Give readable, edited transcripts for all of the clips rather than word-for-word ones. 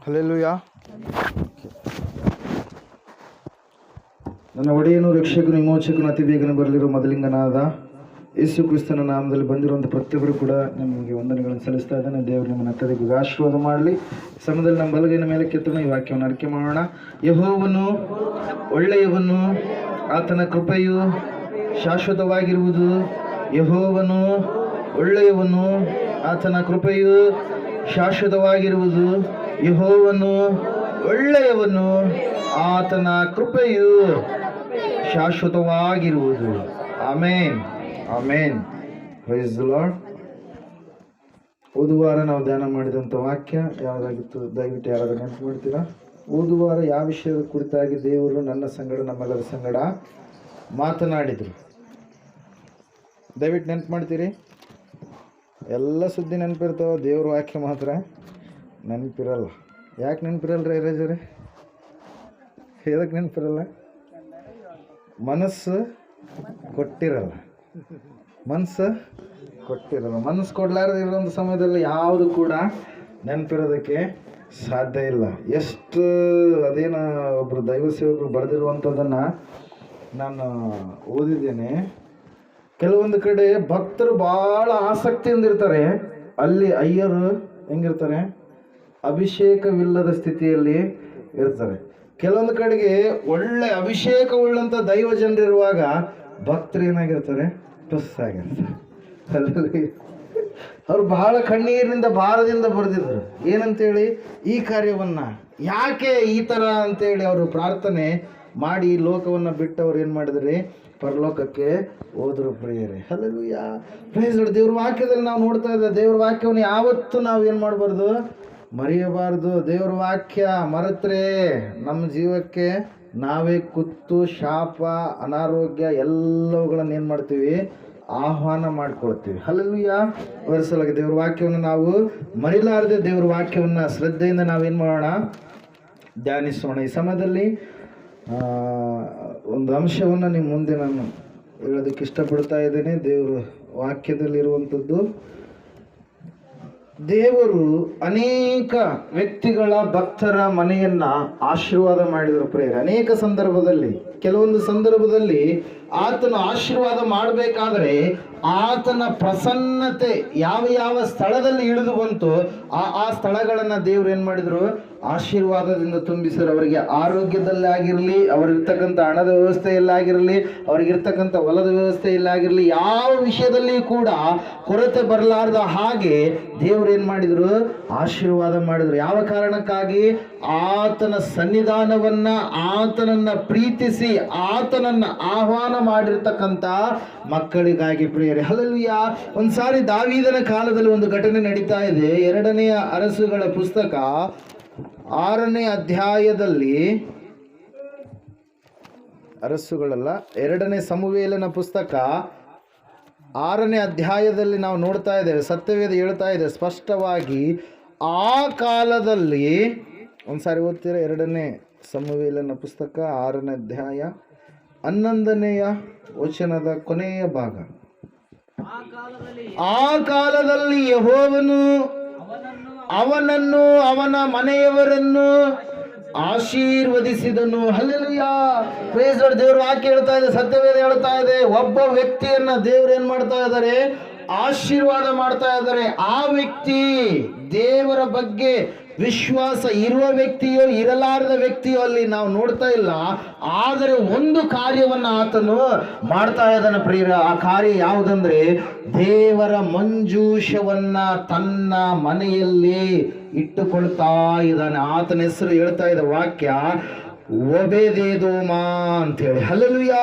Hallelujah. ನನ್ನ ಒಡೆಯನು ರಕ್ಷಕನು ವಿಮೋಚಕನು ಅತಿ ಬೇಗನೆ ಬರಲಿರೋ ಮೊದಲಿಂಗನಾದ ಯೇಸು ಕ್ರಿಸ್ತನ ನಾಮದಲ್ಲಿ ಬಂದಿರುವಂಥ ಪ್ರತಿಯೊಬ್ಬರು ಕೂಡ ನಿಮಗೆ ವಂದನೆಗಳನ್ನು ಸಲ್ಲಿಸ್ತಾ ಇದ್ದಾನೆ. ದೇವರು ನಿಮ್ಮನ್ನು ಅತ್ಯಧಿಕ ಆಶೀರ್ವಾದ ಮಾಡಲಿ. ಸಮಯದಲ್ಲಿ ನಮ್ಮ ಬಲಗೈನ ಮೇಲೆ ಕೆತ್ತೋಣ, ಈ ವಾಕ್ಯವನ್ನು ಅರಿಕೆ ಮಾಡೋಣ. ಯೆಹೋವನು ಒಳ್ಳೆಯವನು, ಆತನ ಕೃಪೆಯು ಶಾಶ್ವತವಾಗಿರುವುದು. ಯೆಹೋವನು ಒಳ್ಳೆಯವನು, ಆತನ ಕೃಪೆಯು ಶಾಶ್ವತವಾಗಿರುವುದು. ಯೆಹೋವನು ಒಳ್ಳೆಯವನು, ಆತನ ಕೃಪೆಯು ಶಾಶ್ವತವಾಗಿರುವುದು. Amen, amen. Praise the Lord. ಓದುವಾರ ನಾವು ಧ್ಯಾನ ಮಾಡಿದಂಥ ವಾಕ್ಯ ಯಾವುದಾಗಿತ್ತು? ದಯವಿಟ್ಟು ಯಾರಾದರೂ ನೆನಪು ಮಾಡ್ತೀರಾ? ಓದುವಾರ ಯಾವ ವಿಷಯದ ಕುರಿತಾಗಿ ದೇವರು ನನ್ನ ಸಂಗಡ ನಮ್ಮೆಲ್ಲರ ಸಂಗಡ ಮಾತನಾಡಿದರು? ದಯವಿಟ್ಟು ನೆನಪು ಮಾಡ್ತೀರಿ? ಎಲ್ಲ ಸುದ್ದಿ ನೆನಪಿರ್ತಾವೆ, ದೇವ್ರ ವಾಕ್ಯ ಮಾತ್ರ ನೆನಪಿರಲ್ಲ. ಯಾಕೆ ನೆನಪಿರಲ್ಲ ರೀ ರಜರಿ? ಎದಕ್ಕೆ ನೆನಪಿರಲ್ಲ? ಮನಸ್ಸು ಕೊಟ್ಟಿರಲ್ಲ. ಮನಸ್ಸು ಕೊಡಲಾರದೆ ಇರೋಂಥ ಸಮಯದಲ್ಲಿ ಯಾವುದು ಕೂಡ ನೆನಪಿರೋದಕ್ಕೆ ಸಾಧ್ಯ ಇಲ್ಲ. ಎಷ್ಟು ಅದೇನು ಒಬ್ಬರು ದೈವ ಸೇವಕರು ಬರೆದಿರುವಂಥದ್ದನ್ನು ನಾನು ಓದಿದ್ದೇನೆ. ಕೆಲವೊಂದು ಕಡೆ ಭಕ್ತರು ಭಾಳ ಆಸಕ್ತಿಯಿಂದ ಇರ್ತಾರೆ, ಅಲ್ಲಿ ಅಯ್ಯರು ಹೆಂಗಿರ್ತಾರೆ? ಅಭಿಷೇಕವಿಲ್ಲದ ಸ್ಥಿತಿಯಲ್ಲಿ ಇರ್ತಾರೆ. ಕೆಲವೊಂದು ಕಡೆಗೆ ಒಳ್ಳೆ ಅಭಿಷೇಕವುಳ್ಳಂಥ ದೈವ ಜನರಿರುವಾಗ ಭಕ್ತರು ಏನಾಗಿರ್ತಾರೆ? ಟುಸ್ಸಾಗಿರ್ತಾರೆ. ಅವ್ರು ಬಹಳ ಕಣ್ಣೀರಿನಿಂದ ಭಾರದಿಂದ ಬರೆದಿದ್ರು. ಏನಂತೇಳಿ? ಈ ಕಾರ್ಯವನ್ನು ಯಾಕೆ ಈ ಥರ ಅಂತೇಳಿ ಅವರು ಪ್ರಾರ್ಥನೆ ಮಾಡಿ ಲೋಕವನ್ನು ಬಿಟ್ಟವ್ರು ಏನು ಮಾಡಿದ್ರಿ? ಪರಲೋಕಕ್ಕೆ ಹೋದರು. ಪ್ರಿಯರೇ, ಹಲ್ಲೆಲೂಯಾ. Praise lord. ದೇವ್ರ ವಾಕ್ಯದಲ್ಲಿ ನಾವು ನೋಡ್ತಾ ಇದ್ದೇವೆ. ದೇವ್ರ ವಾಕ್ಯವನ್ನು ಯಾವತ್ತೂ ನಾವು ಏನು ಮಾಡಬಾರ್ದು? ಮರೆಯಬಾರ್ದು. ದೇವ್ರ ವಾಕ್ಯ ಮರೆತರೆ ನಮ್ಮ ಜೀವಕ್ಕೆ ನಾವೇ ಕುತ್ತು ಶಾಪ, ಅನಾರೋಗ್ಯ ಎಲ್ಲವುಗಳನ್ನು ಏನು ಮಾಡ್ತೀವಿ? ಆಹ್ವಾನ ಮಾಡ್ಕೊಳ್ತೀವಿ. ಹಲ್ಲೆಲೂಯಾ. ವರಿಸಲಾಗಿ ದೇವ್ರ ವಾಕ್ಯವನ್ನು ನಾವು ಮರಿಲಾರದೆ ದೇವ್ರ ವಾಕ್ಯವನ್ನು ಶ್ರದ್ಧೆಯಿಂದ ನಾವೇನು ಮಾಡೋಣ? ಧ್ಯಾನಿಸೋಣ. ಈ ಸಮಯದಲ್ಲಿ ಒಂದು ಅಂಶವನ್ನು ನಿಮ್ಮ ಮುಂದೆ ನಾನು ಹೇಳೋದಕ್ಕೆ ಇಷ್ಟಪಡ್ತಾ ಇದ್ದೇನೆ. ದೇವರು ವಾಕ್ಯದಲ್ಲಿರುವಂಥದ್ದು, ದೇವರು ಅನೇಕ ವ್ಯಕ್ತಿಗಳ ಭಕ್ತರ ಮನೆಯನ್ನ ಆಶೀರ್ವಾದ ಮಾಡಿದರು. ಪ್ರೇರೆ ಅನೇಕ ಸಂದರ್ಭದಲ್ಲಿ, ಕೆಲವೊಂದು ಸಂದರ್ಭದಲ್ಲಿ ಆತನ ಆಶೀರ್ವಾದ ಮಾಡಬೇಕಾದ್ರೆ ಆತನ ಪ್ರಸನ್ನತೆ ಯಾವ ಯಾವ ಸ್ಥಳದಲ್ಲಿ ಇಳಿದು ಬಂತು ಆ ಸ್ಥಳಗಳನ್ನು ದೇವರು ಏನು ಮಾಡಿದರು? ಆಶೀರ್ವಾದದಿಂದ ತುಂಬಿಸಿದ್ರು. ಅವರಿಗೆ ಆರೋಗ್ಯದಲ್ಲಿ ಆಗಿರಲಿ, ಅವರಿರ್ತಕ್ಕಂಥ ಹಣದ ವ್ಯವಸ್ಥೆಯಲ್ಲಾಗಿರಲಿ, ಅವರಿಗಿರ್ತಕ್ಕಂಥ ಹೊಲದ ವ್ಯವಸ್ಥೆಯಲ್ಲಾಗಿರಲಿ, ಯಾವ ವಿಷಯದಲ್ಲಿ ಕೂಡ ಕೊರತೆ ಬರಲಾರ್ದ ಹಾಗೆ ದೇವರು ಏನು ಮಾಡಿದರು? ಆಶೀರ್ವಾದ ಮಾಡಿದರು. ಯಾವ ಕಾರಣಕ್ಕಾಗಿ? ಆತನ ಸನ್ನಿಧಾನವನ್ನು, ಆತನನ್ನು ಪ್ರೀತಿಸಿ ಆತನನ್ನು ಆಹ್ವಾನ ಮಾಡಿರ್ತಕ್ಕಂಥ ಮಕ್ಕಳಿಗಾಗಿ. ಪ್ರಿಯರೇ, ಹಲ್ಲೆಲೂಯಾ. ಒಂದ್ಸಾರಿ ದಾವೀದನ ಕಾಲದಲ್ಲಿ ಒಂದು ಘಟನೆ ನಡೀತಾ ಇದೆ. 2ನೇ ಅರಸುಗಳ ಪುಸ್ತಕ 6ನೇ ಅಧ್ಯಾಯದಲ್ಲಿ, ಅರಸುಗಳಲ್ಲ, 2ನೇ ಸಮುವೇಲನ ಪುಸ್ತಕ 6ನೇ ಅಧ್ಯಾಯದಲ್ಲಿ ನಾವು ನೋಡ್ತಾ ಇದ್ದೇವೆ. ಸತ್ಯವೇದ ಹೇಳ್ತಾ ಇದೆ ಸ್ಪಷ್ಟವಾಗಿ, ಆ ಕಾಲದಲ್ಲಿ, ಒಂದ್ಸಾರಿ ಓದ್ತೀರಾ? 2ನೇ ಸಮುವೇಲನ ಪುಸ್ತಕ 6ನೇ ಅಧ್ಯಾಯ 11ನೇ ವಚನದ ಕೊನೆಯ ಭಾಗ. ಆ ಕಾಲದಲ್ಲಿ ಯೆಹೋವನು ಅವನನ್ನು ಅವನ ಮನೆಯವರನ್ನು ಆಶೀರ್ವದಿಸಿದನು. ಹಲ್ಲೆಲೂಯಾ. Praise Lord. ದೇವರು ವಾಕ್ಯ ಹೇಳ್ತಾ ಇದೆ, ಸತ್ಯವೇದ ಹೇಳ್ತಾ ಇದೆ, ಒಬ್ಬ ವ್ಯಕ್ತಿಯನ್ನ ದೇವರು ಏನ್ ಮಾಡ್ತಾ ಇದ್ದಾರೆ? ಆಶೀರ್ವಾದ ಮಾಡ್ತಾ ಇದ್ದಾರೆ. ಆ ವ್ಯಕ್ತಿ ದೇವರ ಬಗ್ಗೆ ವಿಶ್ವಾಸ ಇರುವ ವ್ಯಕ್ತಿಯೋ ಇರಲಾರದ ವ್ಯಕ್ತಿಯೋ ಅಲ್ಲಿ ನಾವು ನೋಡ್ತಾ ಇಲ್ಲ. ಆದರೆ ಒಂದು ಕಾರ್ಯವನ್ನು ಆತನು ಮಾಡ್ತಾ ಇದ್ದಾನೆ ಪ್ರಿಯರ. ಆ ಕಾರ್ಯ ಯಾವುದಂದ್ರೆ, ದೇವರ ಮಂಜೂಷವನ್ನ ತನ್ನ ಮನೆಯಲ್ಲಿ ಇಟ್ಟುಕೊಳ್ತಾ ಇದ್ದಾನೆ. ಆತನ ಹೆಸರು ಹೇಳ್ತಾ ಇದೆ ವಾಕ್ಯ, ಒಬೇದೇದೋಮ ಅಂತೇಳಿ. ಹಲ್ಲೆಲೂಯಾ.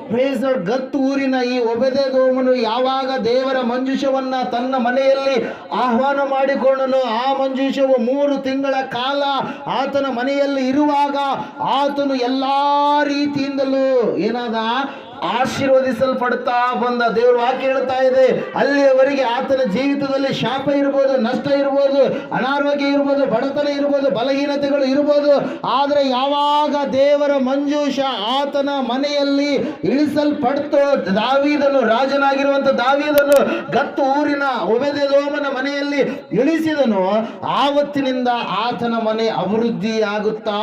Praise lord. ಗತ್ ಊರಿನ ಈ ಒಬೇದೇದೋಮನು ಯಾವಾಗ ದೇವರ ಮಂಜೂಷವನ್ನ ತನ್ನ ಮನೆಯಲ್ಲಿ ಆಹ್ವಾನ ಮಾಡಿಕೊಂಡನು, ಆ ಮಂಜೂಷವು 3 ತಿಂಗಳ ಕಾಲ ಆತನ ಮನೆಯಲ್ಲಿ ಇರುವಾಗ ಆತನು ಎಲ್ಲಾ ರೀತಿಯಿಂದಲೂ ಏನಾದ? ಆಶೀರ್ವದಿಸಲ್ಪಡ್ತಾ ಬಂದ. ದೇವರ ವಾಕ್ಯ ಹೇಳ್ತಾ ಇದೆ, ಅಲ್ಲಿಯವರೆಗೆ ಆತನ ಜೀವಿತದಲ್ಲಿ ಶಾಪ ಇರ್ಬೋದು, ನಷ್ಟ ಇರ್ಬೋದು, ಅನಾರೋಗ್ಯ ಇರ್ಬೋದು, ಬಡತನ ಇರ್ಬೋದು, ಬಲಹೀನತೆಗಳು ಇರ್ಬೋದು. ಆದರೆ ಯಾವಾಗ ದೇವರ ಮಂಜೂಷ ಆತನ ಮನೆಯಲ್ಲಿ ಇಳಿಸಲ್ಪಡ್ತು, ದಾವೀದನು, ರಾಜನಾಗಿರುವಂತ ದಾವೀದನು ಗತ್ ಊರಿನ ಒಬೆದೆದೋಮನ ಮನೆಯಲ್ಲಿ ಇಳಿಸಿದನು, ಆವತ್ತಿನಿಂದ ಆತನ ಮನೆ ಅಭಿವೃದ್ಧಿಯಾಗುತ್ತಾ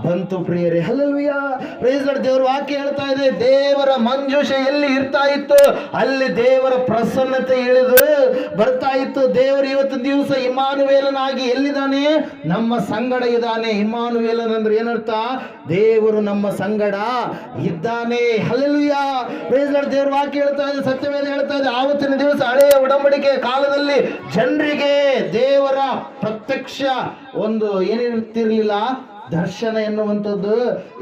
ಬಂತು ಪ್ರಿಯರೇ. Hallelujah, praise Lord. ದೇವರ ವಾಕ್ಯ ಹೇಳ್ತಾ ಇದೆ, ದೇವರ ಮಂಜೂಷ ಎಲ್ಲಿ ಇರ್ತಾ ಇತ್ತು ಅಲ್ಲಿ ದೇವರ ಪ್ರಸನ್ನತೆ ಇಳಿದು ಬರ್ತಾ ಇತ್ತು. ದೇವರು ಇವತ್ತು ದಿವಸ ಇಮ್ಮಾನುವೇಲನಾಗಿ ಎಲ್ಲಿದ್ದಾನೆ? ನಮ್ಮ ಸಂಗಡ ಇದ್ದಾನೆ. ಇಮ್ಮಾನುವೇಲನ್ ಅಂದ್ರೆ ಏನರ್ಥ? ದೇವರು ನಮ್ಮ ಸಂಗಡ ಇದ್ದಾನೆ. Hallelujah, praise Lord. ದೇವರ ವಾಕ್ಯ ಹೇಳ್ತಾ ಇದೆ, ಸತ್ಯವೇದ ಹೇಳ್ತಾ ಇದೆ, ಆವತ್ತಿನ ದಿವಸ ಹಳೆಯ ಒಡಂಬಡಿಕೆ ಕಾಲದಲ್ಲಿ ಜನರಿಗೆ ದೇವರ ಪ್ರತ್ಯಕ್ಷ ಒಂದು ಏನಿರ್ತಿರ್ಲಿಲ್ಲ, ದರ್ಶನ ಎನ್ನುವಂಥದ್ದು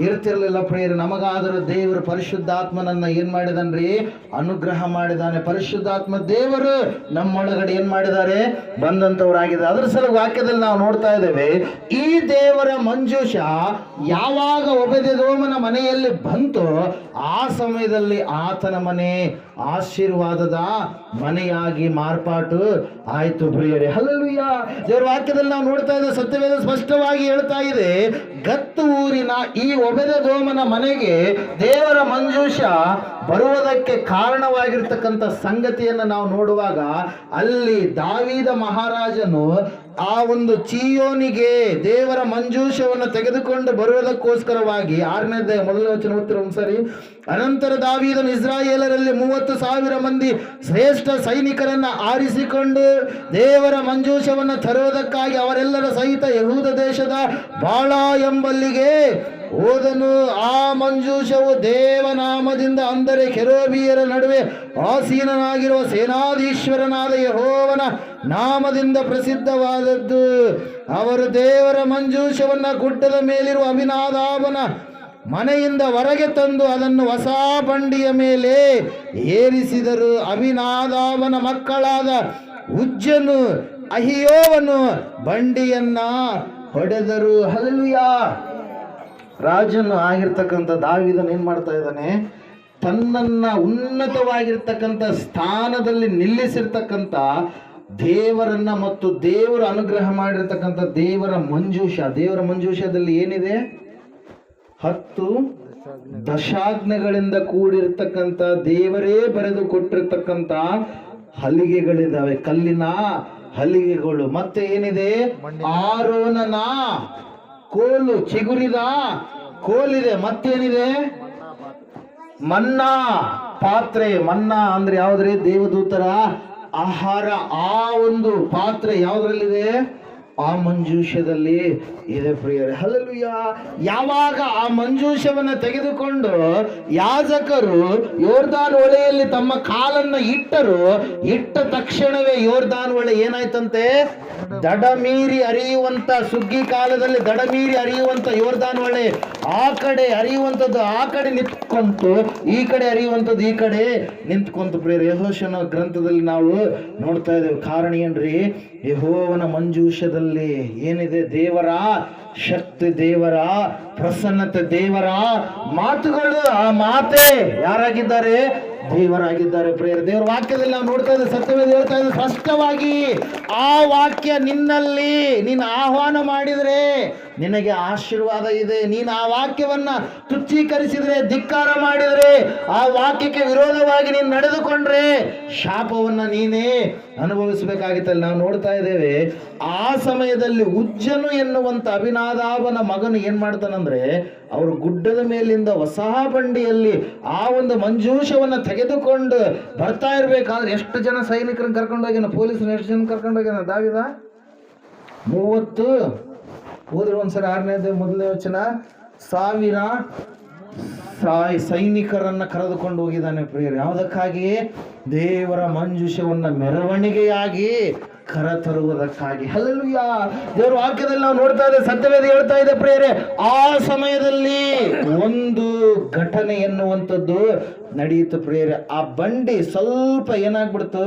ಇರ್ತಿರ್ಲಿಲ್ಲ ಪ್ರಿಯರೇ. ನಮಗಾದರೂ ದೇವರು ಪರಿಶುದ್ಧಾತ್ಮನನ್ನ ಏನ್ ಮಾಡಿದನ್ರಿ? ಅನುಗ್ರಹ ಮಾಡಿದಾನೆ. ಪರಿಶುದ್ಧಾತ್ಮ ದೇವರು ನಮ್ಮೊಳಗಡೆ ಏನ್ ಮಾಡಿದ್ದಾರೆ? ಬಂದಂತವರಾಗಿದೆ. ಅದರ ಸಲ ವಾಕ್ಯದಲ್ಲಿ ನಾವು ನೋಡ್ತಾ ಇದ್ದೇವೆ, ಈ ದೇವರ ಮಂಜೂಷ ಯಾವಾಗ ಒಬೆದೆದೋಮನ ಮನೆಯಲ್ಲಿ ಬಂತು, ಆ ಸಮಯದಲ್ಲಿ ಆತನ ಮನೆ ಆಶೀರ್ವಾದದ ಮನೆಯಾಗಿ ಮಾರ್ಪಾಟು ಆಯ್ತು ಪ್ರಿಯರೇ. ಹಲ್ಲೆಲೂಯಾ. ದೇವರ ವಾಕ್ಯದಲ್ಲಿ ನಾವು ನೋಡ್ತಾ ಇದ್ದೇವೆ, ಸತ್ಯವೇದ ಸ್ಪಷ್ಟವಾಗಿ ಹೇಳ್ತಾ ಇದೆ, ಗತ್ತು ಊರಿನ ಈ ಒಬೆದೆದೋಮನ ಮನೆಗೆ ದೇವರ ಮಂಜೂಷ ಬರುವುದಕ್ಕೆ ಕಾರಣವಾಗಿರ್ತಕ್ಕಂಥ ಸಂಗತಿಯನ್ನು ನಾವು ನೋಡುವಾಗ, ಅಲ್ಲಿ ದಾವೀದ ಮಹಾರಾಜನು ಆ ಒಂದು ಚೀಯೋನಿಗೆ ದೇವರ ಮಂಜೂಷವನ್ನು ತೆಗೆದುಕೊಂಡು ಬರುವುದಕ್ಕೋಸ್ಕರವಾಗಿ, 6ನೇ ಅಧ್ಯಾಯ 1ನೇ ವಚನ ಓದ್ತಿರೋ ಒಂದ್ಸರಿ. ಅನಂತರ ದಾವೀದನು ಇಸ್ರಾಯೇಲರಲ್ಲಿ 30,000 ಮಂದಿ ಶ್ರೇಷ್ಠ ಸೈನಿಕರನ್ನ ಆರಿಸಿಕೊಂಡು ದೇವರ ಮಂಜೂಷವನ್ನು ತರುವುದಕ್ಕಾಗಿ ಅವರೆಲ್ಲರ ಸಹಿತ ಯಹೂದ ದೇಶದ ಬಾಳ ಎಂಬಲ್ಲಿಗೆ ಹೋದನು. ಆ ಮಂಜೂಷವು ದೇವನಾಮದಿಂದ, ಅಂದರೆ ಕೆರೂಬಿಯರ ನಡುವೆ ಆಸೀನನಾಗಿರುವ ಸೇನಾಧೀಶ್ವರನಾದ ಯೆಹೋವನ ನಾಮದಿಂದ ಪ್ರಸಿದ್ಧವಾದದ್ದು. ಅವರು ದೇವರ ಮಂಜೂಷವನ್ನ ಗುಡ್ಡದ ಮೇಲಿರುವ ಅಭಿನಾದಾಬನ ಮನೆಯಿಂದ ಹೊರಗೆ ತಂದು ಅದನ್ನು ಹೊಸ ಬಂಡಿಯ ಮೇಲೆ ಏರಿಸಿದರು. ಅಭಿನಾದಾಬನ ಮಕ್ಕಳಾದ ಉಜ್ಜನು, ಅಹಿಯೋವನು ಬಂಡಿಯನ್ನ ಹೊಡೆದರು. ಹಲ್ಲೆಲೂಯಾ. ರಾಜನು ಆಗಿರ್ತಕ್ಕಂಥ ದಾವೀದನು ಏನ್ ಮಾಡ್ತಾ ಇದ್ದಾನೆ? ತನ್ನನ್ನ ಉನ್ನತವಾಗಿರ್ತಕ್ಕಂಥ ಸ್ಥಾನದಲ್ಲಿ ನಿಲ್ಲಿಸಿರ್ತಕ್ಕಂಥ ದೇವರನ್ನ ಮತ್ತು ದೇವರ ಅನುಗ್ರಹ ಮಾಡಿರ್ತಕ್ಕಂಥ ದೇವರ ಮಂಜೂಷದಲ್ಲಿ ಏನಿದೆ? 10 ದಶಾಜ್ಞೆಗಳಿಂದ ಕೂಡಿರ್ತಕ್ಕಂಥ, ದೇವರೇ ಬರೆದು ಕೊಟ್ಟಿರ್ತಕ್ಕಂಥ ಹಲಿಗೆಗಳಿದಾವೆ, ಕಲ್ಲಿನ ಹಲಿಗೆಗಳು. ಮತ್ತೆ ಏನಿದೆ? ಆರೋನನ ಕೋಲು, ಚಿಗುರಿದ ಕೋಲಿದೆ. ಮತ್ತೇನಿದೆ? ಮನ್ನಾ ಪಾತ್ರೆ. ಮನ್ನಾ ಅಂದ್ರೆ ಯಾವ್ದ್ರಿ? ದೇವದೂತರ ಆಹಾರ. ಆ ಒಂದು ಪಾತ್ರೆ ಯಾವ್ದ್ರಲ್ಲಿದೆ? ಆ ಮಂಜೂಷದಲ್ಲಿ ಇದೆ ಪ್ರಿಯರೇ. ಹಲ್ಲೆಲೂಯಾ. ಯಾವಾಗ ಆ ಮಂಜೂಷವನ್ನ ತೆಗೆದುಕೊಂಡು ಯಾಜಕರು ಯೋರ್ದಾನ್ ಹೊಳೆಯಲ್ಲಿ ತಮ್ಮ ಕಾಲನ್ನ ಇಟ್ಟ ತಕ್ಷಣವೇ ಯೋರ್ದಾನ್ ಹೊಳೆ ಏನಾಯ್ತಂತೆ? ದಡ ಮೀರಿ ಹರಿಯುವಂತ, ಸುಗ್ಗಿ ಕಾಲದಲ್ಲಿ ದಡ ಮೀರಿ ಹರಿಯುವಂತ ಯೋರ್ದಾನ್ ಹೊಳೆ ಆ ಕಡೆ ಹರಿಯುವಂಥದ್ದು ಆ ಕಡೆ ನಿಂತ್ಕೊಂತು, ಈ ಕಡೆ ಹರಿಯುವಂಥದ್ದು ಈ ಕಡೆ ನಿಂತ್ಕೊಂತು ಪ್ರಿಯರೇ. ಯೆಹೋಶುವನ ಗ್ರಂಥದಲ್ಲಿ ನಾವು ನೋಡ್ತಾ ಇದ್ದೇವೆ. ಕಾರಣ ಏನ್ರಿ? ಯೆಹೋವನ ಮಂಜೂಷದಲ್ಲಿ ಏನಿದೆ? ದೇವರ ಶಕ್ತಿ, ದೇವರ ಪ್ರಸನ್ನತೆ, ದೇವರ ಮಾತುಗಳು. ಆ ಮಾತೆ ಯಾರಾಗಿದ್ದಾರೆ? ದೇವರಾಗಿದ್ದಾರೆ ಪ್ರಿಯರೇ. ದೇವರ ವಾಕ್ಯದಲ್ಲಿ ನಾವು ನೋಡ್ತಾ ಇದ್ದೇವೆ, ಸತ್ಯವೇದ ಹೇಳ್ತಾ ಇದೆ ಸ್ಪಷ್ಟವಾಗಿ, ಆ ವಾಕ್ಯ ನಿನ್ನಲ್ಲಿ ನೀನು ಆಹ್ವಾನ ಮಾಡಿದರೆ ನಿನಗೆ ಆಶೀರ್ವಾದ ಇದೆ. ನೀನು ಆ ವಾಕ್ಯವನ್ನ ತುಚ್ಛೀಕರಿಸಿದ್ರೆ, ಧಿಕ್ಕಾರ ಮಾಡಿದರೆ, ಆ ವಾಕ್ಯಕ್ಕೆ ವಿರೋಧವಾಗಿ ನೀನು ನಡೆದುಕೊಂಡ್ರೆ ಶಾಪವನ್ನ ನೀನೇ ಅನುಭವಿಸಬೇಕಾಗಿತ್ತಲ್ಲ. ನಾವು ನೋಡ್ತಾ ಇದ್ದೇವೆ, ಆ ಸಮಯದಲ್ಲಿ ಉಜ್ಜನು ಎನ್ನುವಂತ ಅಭಿನಾದಾಬನ ಮಗನು ಏನ್ ಮಾಡ್ತಾನಂದ್ರೆ, ಅವರು ಗುಡ್ಡದ ಮೇಲಿಂದ ಹೊಸ ಬಂಡಿಯಲ್ಲಿ ಆ ಒಂದು ಮಂಜೂಷವನ್ನ ತೆಗೆದುಕೊಂಡು ಬರ್ತಾ ಇರ್ಬೇಕಾದ್ರೆ ಎಷ್ಟು ಜನ ಸೈನಿಕರನ್ನ ಕರ್ಕೊಂಡೋಗ್ಯಾನ? ಪೊಲೀಸರು ಎಷ್ಟು ಜನ ಕರ್ಕೊಂಡೋಗ್ಯಾನ? ದಾವಿದ 30 ಹೋದ್ರೆ ಒಂದ್ಸರಿ 6ನೇ ಅಧ್ಯಾಯ 1ನೇ ವಚನ, 1000 ಸೈನಿಕರನ್ನ ಕರೆದುಕೊಂಡು ಹೋಗಿದ್ದಾನೆ ಪ್ರಿಯರೇ. ಯಾವುದಕ್ಕಾಗಿ? ದೇವರ ಮಂಜೂಷವನ್ನ ಮೆರವಣಿಗೆಯಾಗಿ ಕರತರುವುದಕ್ಕಾಗಿ. ಹಲ್ಲೆಲೂಯಾ. ದೇವರ ವಾಕ್ಯದಲ್ಲಿ ನಾವು ನೋಡ್ತಾ ಇದ್ದೇವೆ, ಸತ್ಯವೇದ ಹೇಳ್ತಾ ಇದೆ ಪ್ರಿಯರೇ, ಆ ಸಮಯದಲ್ಲಿ ಒಂದು ಘಟನೆ ಎನ್ನುವಂಥದ್ದು ನಡೆಯಿತು ಪ್ರಿಯರೇ. ಆ ಬಂಡಿ ಸ್ವಲ್ಪ ಏನಾಗ್ಬಿಡ್ತು?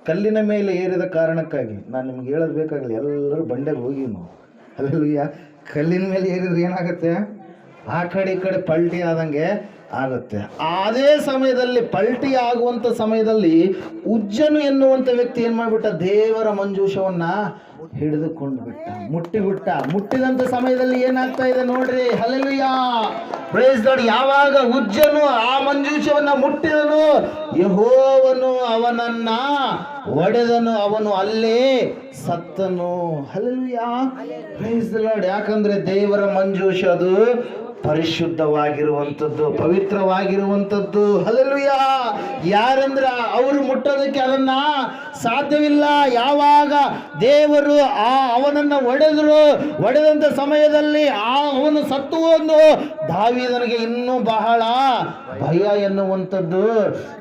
ಕಲ್ಲಿನ ಮೇಲೆ ಏರಿದ ಕಾರಣಕ್ಕಾಗಿ. ನಾನು ನಿಮ್ಗೆ ಹೇಳೋದು ಬೇಕಾಗಲಿ, ಎಲ್ಲರೂ ಬಂಡೆಗೆ ಹೋಗಿ ನಾವು. ಹಲ್ಲೆಲೂಯಾ. ಕಲ್ಲಿನ ಮೇಲೆ ಏರಿದ್ರೆ ಏನಾಗುತ್ತೆ? ಆ ಕಡೆ ಈ ಕಡೆ ಪಲ್ಟಿ ಆದಂಗೆ ಆಗುತ್ತೆ. ಅದೇ ಸಮಯದಲ್ಲಿ ಪಲ್ಟಿ ಆಗುವಂತ ಸಮಯದಲ್ಲಿ ಉಜ್ಜನು ಎನ್ನುವಂತ ವ್ಯಕ್ತಿ ಏನ್ ಮಾಡ್ಬಿಟ್ಟ, ದೇವರ ಮಂಜೂಷವನ್ನ ಹಿಡಿದುಕೊಂಡು ಬಿಟ್ಟ, ಮುಟ್ಟಿದಂತ ಸಮಯದಲ್ಲಿ ಏನಾಗ್ತಾ ಇದೆ ನೋಡ್ರಿ. Hallelujah, praise Lord. ಯಾವಾಗ ಉಜ್ಜನು ಆ ಮಂಜೂಷವನ್ನ ಮುಟ್ಟಿದನು, ಯೆಹೋವನು ಅವನನ್ನ ಒಡೆದನು, ಅವನು ಅಲ್ಲೇ ಸತ್ತನು. Hallelujah, praise Lord. ಯಾಕಂದ್ರೆ ದೇವರ ಮಂಜೂಷ ಅದು ಪರಿಶುದ್ಧವಾಗಿರುವಂಥದ್ದು, ಪವಿತ್ರವಾಗಿರುವಂಥದ್ದು. ಹಲ್ಲೆಲೂಯಾ. ಯಾರಂದ್ರೆ ಅವರು ಮುಟ್ಟೋದಕ್ಕೆ ಅದನ್ನ ಸಾಧ್ಯವಿಲ್ಲ. ಯಾವಾಗ ದೇವರು ಅವನನ್ನ ಒಡೆದಂತ ಸಮಯದಲ್ಲಿ ಅವನು ಸತ್ತು ಹೋದ ದಾವೀದನಿಗೆ ಇನ್ನೂ ಬಹಳ ಭಯ ಎನ್ನುವಂಥದ್ದು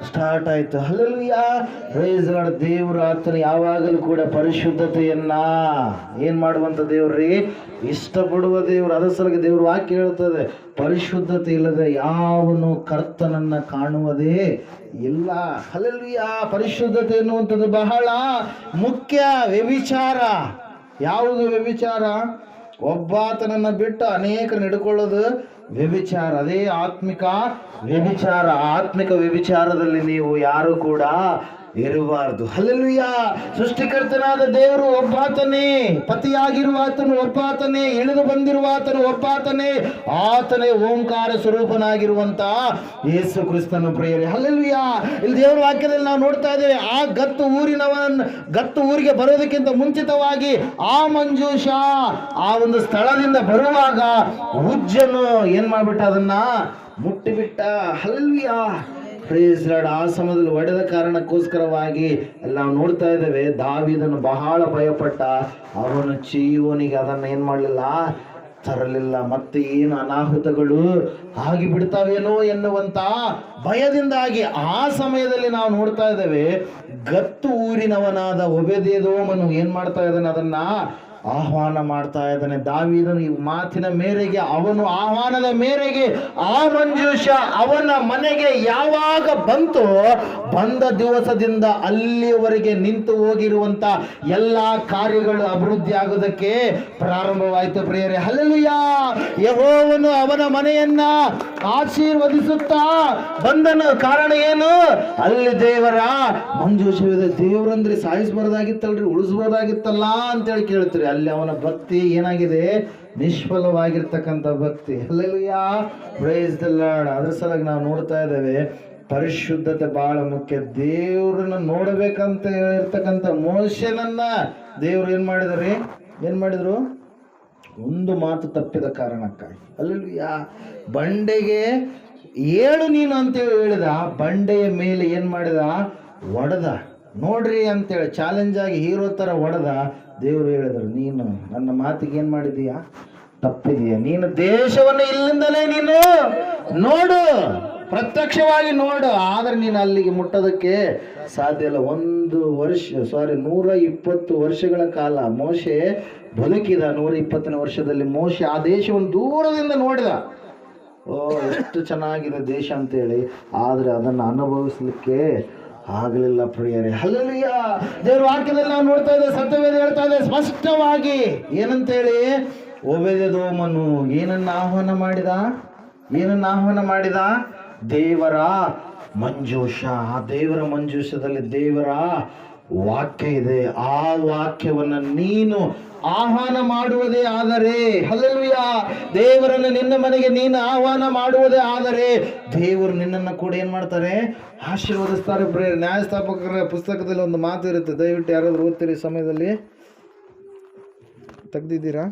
ಸ್ಟಾರ್ಟ್ ಆಯ್ತು. Hallelujah, praise Lord. ದೇವರು ಆತನು ಯಾವಾಗಲೂ ಕೂಡ ಪರಿಶುದ್ಧತೆಯನ್ನ ಏನ್ ಮಾಡುವಂತ ದೇವ್ರಿ, ಇಷ್ಟಪಡುವ ದೇವರು. ಅದರ ಸಲುವಾಗಿ ದೇವರು ವಾಕ್ಯ ಹೇಳ್ತದೆ, ಪರಿಶುದ್ಧತೆ ಇಲ್ಲದೆ ಯಾವನು ಕರ್ತನನ್ನ ಕಾಣುವುದೇ ಇಲ್ಲ. ಹಲ್ಲೆಲೂಯಾ. ಪರಿಶುದ್ಧತೆ ಎನ್ನುವಂಥದ್ದು ಬಹಳ ಮುಖ್ಯ. ವ್ಯಭಿಚಾರ, ಯಾವುದು ವ್ಯಭಿಚಾರ? ಒಬ್ಬಾತನನ್ನ ಬಿಟ್ಟು ಅನೇಕರನ್ನು ಹಿಡ್ಕೊಳ್ಳೋದು ವ್ಯಭಿಚಾರ. ಅದೇ ಆತ್ಮಿಕ ವ್ಯಭಿಚಾರ. ಆತ್ಮಿಕ ವ್ಯಭಿಚಾರದಲ್ಲಿ ನೀವು ಯಾರು ಕೂಡ ಇರಬಾರದು. ಹಲ್ಲೆಲೂಯಾ. ಸೃಷ್ಟಿಕರ್ತನಾದ ದೇವರು ಒಬ್ಬಾತನೇ, ಪತಿಯಾಗಿರುವ ಆತನು ಒಬ್ಬಾತನೇ, ಇಳಿದು ಬಂದಿರುವ ಆತನು ಒಬ್ಬಾತನೇ, ಆತನೇ ಓಂಕಾರ ಸ್ವರೂಪನಾಗಿರುವಂತ ಯೇಸು ಕ್ರಿಸ್ತನು. ಪ್ರಿಯರೇ, ಹಲ್ಲೆಲೂಯಾ. ಇಲ್ಲಿ ದೇವರ ವಾಕ್ಯದಲ್ಲಿ ನಾವು ನೋಡ್ತಾ ಇದ್ದೇವೆ, ಆ ಗತ್ತು ಊರಿಗೆ ಬರೋದಕ್ಕಿಂತ ಮುಂಚಿತವಾಗಿ ಆ ಮಂಜೂಷ ಆ ಒಂದು ಸ್ಥಳದಿಂದ ಬರುವಾಗ ಉಜ್ಜನು ಏನ್ ಮಾಡ್ಬಿಟ್ಟ, ಅದನ್ನ ಮುಟ್ಟಿಬಿಟ್ಟ. Hallelujah, praise lord. ಆ ಸಮಯದಲ್ಲಿ ಒಡೆದ ಕಾರಣಕ್ಕೋಸ್ಕರವಾಗಿ ನಾವು ನೋಡ್ತಾ ಇದ್ದೇವೆ, ದಾವೀದನು ಬಹಳ ಭಯಪಟ್ಟ. ಅವನು ಚೀಯೋನಿಗೆ ಅದನ್ನು ಏನ್ ಮಾಡಲಿಲ್ಲ, ತರಲಿಲ್ಲ. ಮತ್ತೆ ಏನು ಅನಾಹುತಗಳು ಆಗಿ ಬಿಡ್ತಾವೇನೋ ಎನ್ನುವಂತ ಭಯದಿಂದಾಗಿ ಆ ಸಮಯದಲ್ಲಿ ನಾವು ನೋಡ್ತಾ ಇದ್ದೇವೆ, ಗತ್ತು ಊರಿನವನಾದ ಒಬೇದೆದೋಮನು ಏನ್ ಮಾಡ್ತಾ ಇದ್ದಾನೆ, ಅದನ್ನ ಆಹ್ವಾನ ಮಾಡ್ತಾ ಇದ್ದಾನೆ. ದಾವೀದನು ಈ ಮಾತಿನ ಮೇರೆಗೆ, ಅವನು ಆಹ್ವಾನದ ಮೇರೆಗೆ ಆ ಮಂಜೂಷ ಅವನ ಮನೆಗೆ ಯಾವಾಗ ಬಂತು, ಬಂದ ದಿವಸದಿಂದ ಅಲ್ಲಿಯವರೆಗೆ ನಿಂತು ಹೋಗಿರುವಂತ ಎಲ್ಲಾ ಕಾರ್ಯಗಳು ಅಭಿವೃದ್ಧಿ ಆಗೋದಕ್ಕೆ ಪ್ರಾರಂಭವಾಯಿತು. ಪ್ರಿಯರೇ, ಹಲ್ಲೆಲೂಯಾ. ಯೆಹೋವನು ಅವನ ಮನೆಯನ್ನ ಆಶೀರ್ವದಿಸುತ್ತಾ ಬಂದನು. ಕಾರಣ ಏನು? ಅಲ್ಲಿ ದೇವರ ಮಂಜೂಷವಿದೆ. ದೇವರಂದ್ರೆ ಸಾಯಿಸಬಾರ್ದಾಗಿತ್ತಲ್ರಿ, ಉಳಿಸಬಹುದಾಗಿತ್ತಲ್ಲ ಅಂತೇಳಿ ಕೇಳ್ತೀರಿ. ಅಲ್ಲಿ ಅವನ ಭಕ್ತಿ ಏನಾಗಿದೆ, ನಿಷ್ಫಲವಾಗಿರ್ತಕ್ಕಂಥ ಭಕ್ತಿ. Hallelujah, praise the Lord. ಅದ್ರ ಸಲುವಾಗಿ ನಾವು ನೋಡ್ತಾ ಇದ್ದೇವೆ, ಪರಿಶುದ್ಧತೆ ಬಹಳ ಮುಖ್ಯ. ದೇವ್ರನ್ನ ನೋಡ್ಬೇಕಂತ ಹೇಳಿರ್ತಕ್ಕಂಥ ಮೋಶೆನನ್ನ ದೇವ್ರು ಏನ್ ಮಾಡಿದ್ರು, ಒಂದು ಮಾತು ತಪ್ಪಿದ ಕಾರಣಕ್ಕಾಗಿ. ಹಲ್ಲೆಲೂಯಾ. ಬಂಡೆಗೆ ಏಳು ನೀನು ಅಂತೇಳಿ ಹೇಳಿದ, ಬಂಡೆಯ ಮೇಲೆ ಏನ್ ಮಾಡಿದ, ಒಡೆದ. ನೋಡ್ರಿ ಅಂತೇಳಿ ಚಾಲೆಂಜ್ ಆಗಿ ಹೀರೋ ತರ ಹೊಡೆದ. ದೇವರು ಹೇಳಿದ್ರು, ನೀನು ನನ್ನ ಮಾತಿಗೆ ಏನ್ ಮಾಡಿದೀಯಾ, ತಪ್ಪಿದೀಯ. ನೀನು ದೇಶವನ್ನು ಇಲ್ಲಿಂದಲೇ ನೀನು ನೋಡು, ಪ್ರತ್ಯಕ್ಷವಾಗಿ ನೋಡು, ಆದ್ರೆ ನೀನು ಅಲ್ಲಿಗೆ ಮುಟ್ಟೋದಕ್ಕೆ ಸಾಧ್ಯ ಇಲ್ಲ. 120 ವರ್ಷಗಳ ಕಾಲ ಮೋಶೆ ಬದುಕಿದ. 120ನೇ ವರ್ಷದಲ್ಲಿ ಮೋಶೆ ಆ ದೇಶವನ್ನು ದೂರದಿಂದ ನೋಡಿದ. ಎಷ್ಟು ಚೆನ್ನಾಗಿದೆ ದೇಶ ಅಂತೇಳಿ, ಆದ್ರೆ ಅದನ್ನು ಅನುಭವಿಸ್ಲಿಕ್ಕೆ ಆಗಲಿಲ್ಲ. ಪ್ರಿಯರೇ, ಹಲ್ಲೆಲೂಯಾ. ದೇವರ ವಾಕ್ಯದಲ್ಲಿ ನಾವು ನೋಡ್ತಾ ಇದ್ದೇವೆ, ಸತ್ಯವೇದ ಹೇಳ್ತಾ ಇದೆ ಸ್ಪಷ್ಟವಾಗಿ ಏನಂತೇಳಿ, ಒಬೇದೆದೋಮನು ಏನನ್ನ ಆಹ್ವಾನ ಮಾಡಿದ, ದೇವರ ಮಂಜೂಷ. ಆ ದೇವರ ಮಂಜೂಷದಲ್ಲಿ ದೇವರ ವಾಕ್ಯ ಇದೆ. ಆ ವಾಕ್ಯವನ್ನು ನೀನು ಆಹ್ವಾನ ಮಾಡುವುದೇ ಆದರೆ, ಹಲ್ಲೆಲೂಯಾ, ದೇವರನ್ನು ನಿನ್ನ ಮನೆಗೆ ನೀನು ಆಹ್ವಾನ ಮಾಡುವುದೇ ಆದರೆ ದೇವರು ನಿನ್ನನ್ನು ಕೂಡ ಏನ್ ಮಾಡ್ತಾರೆ, ಆಶೀರ್ವದಿಸ್ತಾರೆ. ನ್ಯಾಯಸ್ಥಾಪಕರ ಪುಸ್ತಕದಲ್ಲಿ ಒಂದು ಮಾತು ಇರುತ್ತೆ, ದಯವಿಟ್ಟು ಯಾರಾದ್ರೂ ಓದ್ತೀರಿ ಸಮಯದಲ್ಲಿ, ತೆಗ್ದಿದ್ದೀರಾ?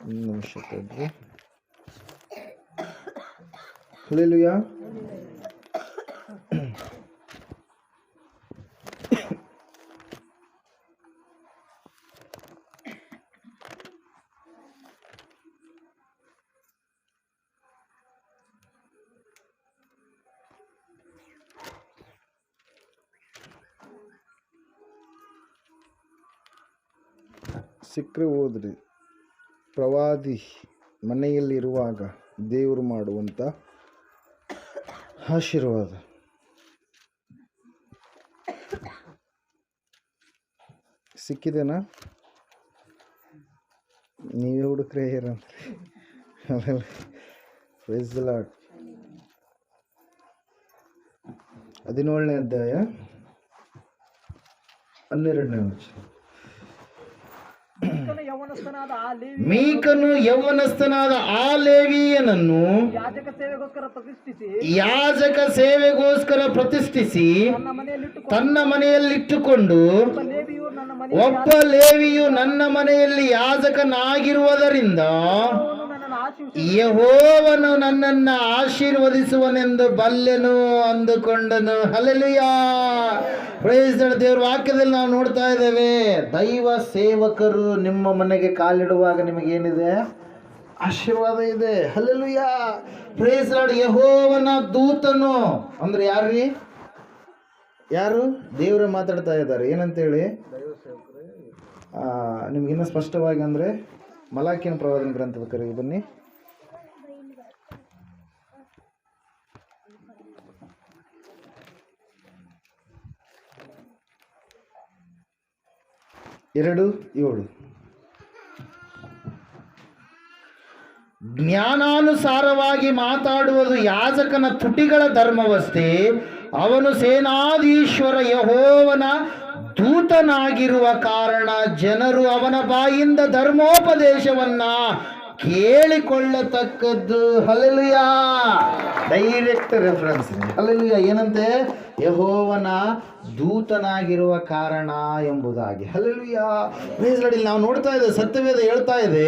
ಒಂದು ನಿಮಿಷ ತೆಗ್ರಿ. ಹಲ್ಲೆಲೂಯಾ. ಸಿಕ್ಕರೆ ಓದ್ರಿ. ಪ್ರವಾದಿ ಮನೆಯಲ್ಲಿರುವಾಗ ದೇವರು ಮಾಡುವಂಥ ಆಶೀರ್ವಾದ. ಸಿಕ್ಕಿದೆನಾ? ನೀವೇ ಹುಡುಕ್ರೆ ಏನಂತ್ರಿ. ಆಮೇಲೆ ಪ್ರೈಸ್ ದಿ ಲಾರ್ಡ್. 17ನೇ ಅಧ್ಯಾಯ 12ನೇ ವಚನ. ಮೀಕನು ಯೌವನಸ್ಥನಾದ ಆ ಲೇವಿಯನನ್ನು ಯಾಜಕ ಸೇವೆಗೋಸ್ಕರ ಪ್ರತಿಷ್ಠಿಸಿ ತನ್ನ ಮನೆಯಲ್ಲಿಟ್ಟುಕೊಂಡು, ಒಬ್ಬ ಲೇವಿಯು ನನ್ನ ಮನೆಯಲ್ಲಿ ಯಾಜಕನಾಗಿರುವುದರಿಂದ ಯೆಹೋವನು ನನ್ನನ್ನು ಆಶೀರ್ವದಿಸುವನೆಂದು ಬಲ್ಲೆನು ಅಂದುಕೊಂಡನು. ಹಲ್ಲೆಲೂಯಾ. Praise the Lord. ದೇವರ ವಾಕ್ಯದಲ್ಲಿ ನಾವು ನೋಡ್ತಾ ಇದ್ದೇವೆ, ದೈವ ಸೇವಕರು ನಿಮ್ಮ ಮನೆಗೆ ಕಾಲಿಡುವಾಗ ನಿಮಗೇನಿದೆ? ಆಶೀರ್ವಾದ ಇದೆ. ಹಲ್ಲೆಲೂಯಾ. Praise the Lord. ಯೆಹೋವನ ದೂತನು ಅಂದ್ರೆ ಯಾರ್ರೀ? ಯಾರು? ದೇವರೇ ಮಾತಾಡ್ತಾ ಇದ್ದಾರೆ. ಏನಂತೇಳಿ ನಿಮ್ಗಿನ್ನ ಸ್ಪಷ್ಟವಾಗಿ ಅಂದರೆ ಮಲಾಕಿಯನ ಪ್ರವಾದನ ಗ್ರಂಥದ ಕರೆಗೆ ಬನ್ನಿ. 2:7. ಜ್ಞಾನಾನುಸಾರವಾಗಿ ಮಾತಾಡುವುದು ಯಾಜಕನ ತುಟಿಗಳ ಧರ್ಮವಷ್ಟೇ. ಅವನು ಸೇನಾಧೀಶ್ವರ ಯೆಹೋವನ ದೂತನಾಗಿರುವ ಕಾರಣ ಜನರು ಅವನ ಬಾಯಿಂದ ಧರ್ಮೋಪದೇಶವನ್ನ ಕೇಳಿಕೊಳ್ಳತಕ್ಕದ್ದು. ಹಲ್ಲೆಲೂಯಾ. Direct reference. ಹಲ್ಲೆಲೂಯಾ. ಏನಂತೆ? ಯೆಹೋವನ ದೂತನಾಗಿರುವ ಕಾರಣ ಎಂಬುದಾಗಿ. ಹಲ್ಲೆಲೂಯಾ. Praise Lord. ನಾವು ನೋಡ್ತಾ ಇದ್ದೇವೆ, ಸತ್ಯವೇದ ಹೇಳ್ತಾ ಇದೆ,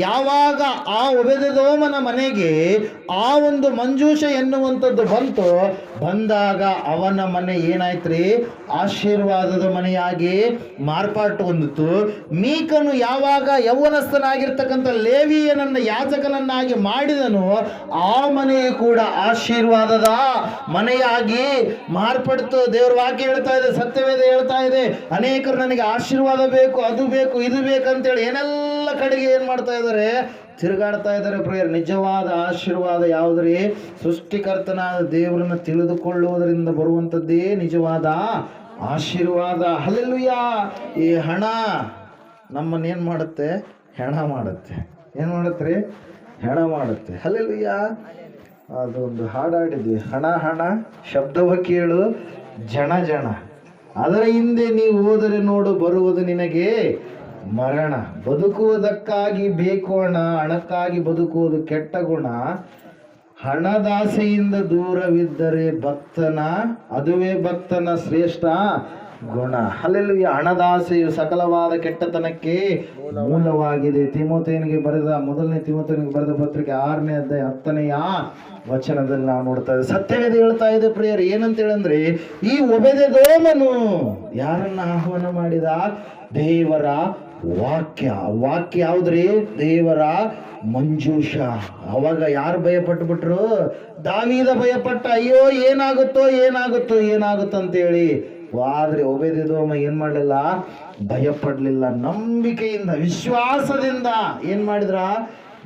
ಯಾವಾಗ ಆ ಒಬೇದೆದೋಮನ ಮನೆಗೆ ಆ ಒಂದು ಮಂಜೂಷ ಎನ್ನುವಂಥದ್ದು ಬಂದಾಗ ಅವನ ಮನೆ ಏನಾಯ್ತ್ರಿ? ಆಶೀರ್ವಾದದ ಮನೆಯಾಗಿ ಮಾರ್ಪಾಟು ಹೊಂದಿತು. ಮೀಕನು ಯಾವಾಗ ಯೌವನಸ್ಥನಾಗಿರ್ತಕ್ಕಂಥ ಲೇವಿಯನನ್ನ ಯಾಜಕನನ್ನಾಗಿ ಮಾಡಿದನು, ಆ ಮನೆಯು ಕೂಡ ಆಶೀರ್ವಾದದ ಮನೆಯಾಗಿ ಮಾರ್ಪಡ್ತು. ದೇವರ ವಾಕ್ಯ ಹೇಳ್ತಾ ಇದೆ, ಸತ್ಯವೇದ ಹೇಳ್ತಾ ಇದೆ, ಅನೇಕರು ನನಗೆ ಆಶೀರ್ವಾದ ಬೇಕು, ಅದು ಬೇಕು, ಇದು ಬೇಕಂತೇಳಿ ಏನೆಲ್ಲ ಕಡೆಗೆ ಏನ್ ಮಾಡ್ತಾ ಇದ್ದಾರೆ? ತಿರುಗಾಡ್ತಾ ಇದ್ದಾರೆ. ಪ್ರೇಯರ್. ನಿಜವಾದ ಆಶೀರ್ವಾದ ಯಾವುದ್ರಿ? ಸೃಷ್ಟಿಕರ್ತನಾದ ದೇವರನ್ನು ತಿಳಿದುಕೊಳ್ಳುವುದರಿಂದ ಬರುವಂಥದ್ದೇ ನಿಜವಾದ ಆಶೀರ್ವಾದ. ಹಲ್ಲೆಲೂಯಾ. ಈ ಹಣ ನಮ್ಮನ್ನೇನು ಮಾಡುತ್ತೆ? ಹೆಣ ಮಾಡುತ್ತೆ. ಏನು ಮಾಡುತ್ತೆ? ಹೆಣ ಮಾಡುತ್ತೆ. ಹಲ್ಲೆಲೂಯಾ. ಅದೊಂದು ಹಾಡಾಡಿದ್ವಿ, ಹಣ ಹಣ ಶಬ್ದವ ಕೇಳು ಜನ ಜನ, ಅದರ ಹಿಂದೆ ನೀವು ಹೋದರೆ ನೋಡು ಬರುವುದು ನಿನಗೆ ಮರಣ. ಬದುಕುವುದಕ್ಕಾಗಿ ಬೇಕು ಹಣ, ಹಣಕ್ಕಾಗಿ ಬದುಕುವುದು ಕೆಟ್ಟ ಗುಣ. ಹಣದಾಸೆಯಿಂದ ದೂರವಿದ್ದರೆ ಅದುವೇ ಭಕ್ತನ ಶ್ರೇಷ್ಠ ಗುಣ. ಹಲ್ಲೆಲೂಯಾ. ಹಣದಾಸೆಯು ಸಕಲವಾದ ಕೆಟ್ಟತನಕ್ಕೆ ಮೂಲವಾಗಿದೆ. ಮೊದಲನೇ ತಿಮೋಥೆಯನಿಗೆ ಬರೆದ ಪತ್ರಿಕೆ 6ನೇ ಅಧ್ಯಾಯ 10ನೇ ವಚನದಲ್ಲಿ ನಾವು ನೋಡ್ತಾ ಇದ್ದೇವೆ. ಸತ್ಯವೇದ ಹೇಳ್ತಾ ಇದೆ ಪ್ರಿಯರ್. ಏನಂತ ಹೇಳಂದ್ರೆ, ಈ ಒಬೇದೆದೋಮನು ಯಾರನ್ನ ಆಹ್ವಾನ ಮಾಡಿದ? ದೇವರ ವಾಕ್ಯ. ವಾಕ್ಯ ಯಾವ್ದ್ರಿ? ದೇವರ ಮಂಜೂಷ. ಅವಾಗ ಯಾರು ಭಯಪಟ್ಟುಬಿಟ್ರು? ದಾವೀದ ಭಯಪಟ್ಟ. ಅಯ್ಯೋ ಏನಾಗುತ್ತೋ ಅಂತೇಳಿ. ಆದ್ರೆ ಒಬೇದೆದೋಮ ಏನ್ ಮಾಡಲಿಲ್ಲ? ಭಯಪಡ್ಲಿಲ್ಲ. ನಂಬಿಕೆಯಿಂದ, ವಿಶ್ವಾಸದಿಂದ ಏನ್ ಮಾಡಿದ್ರ?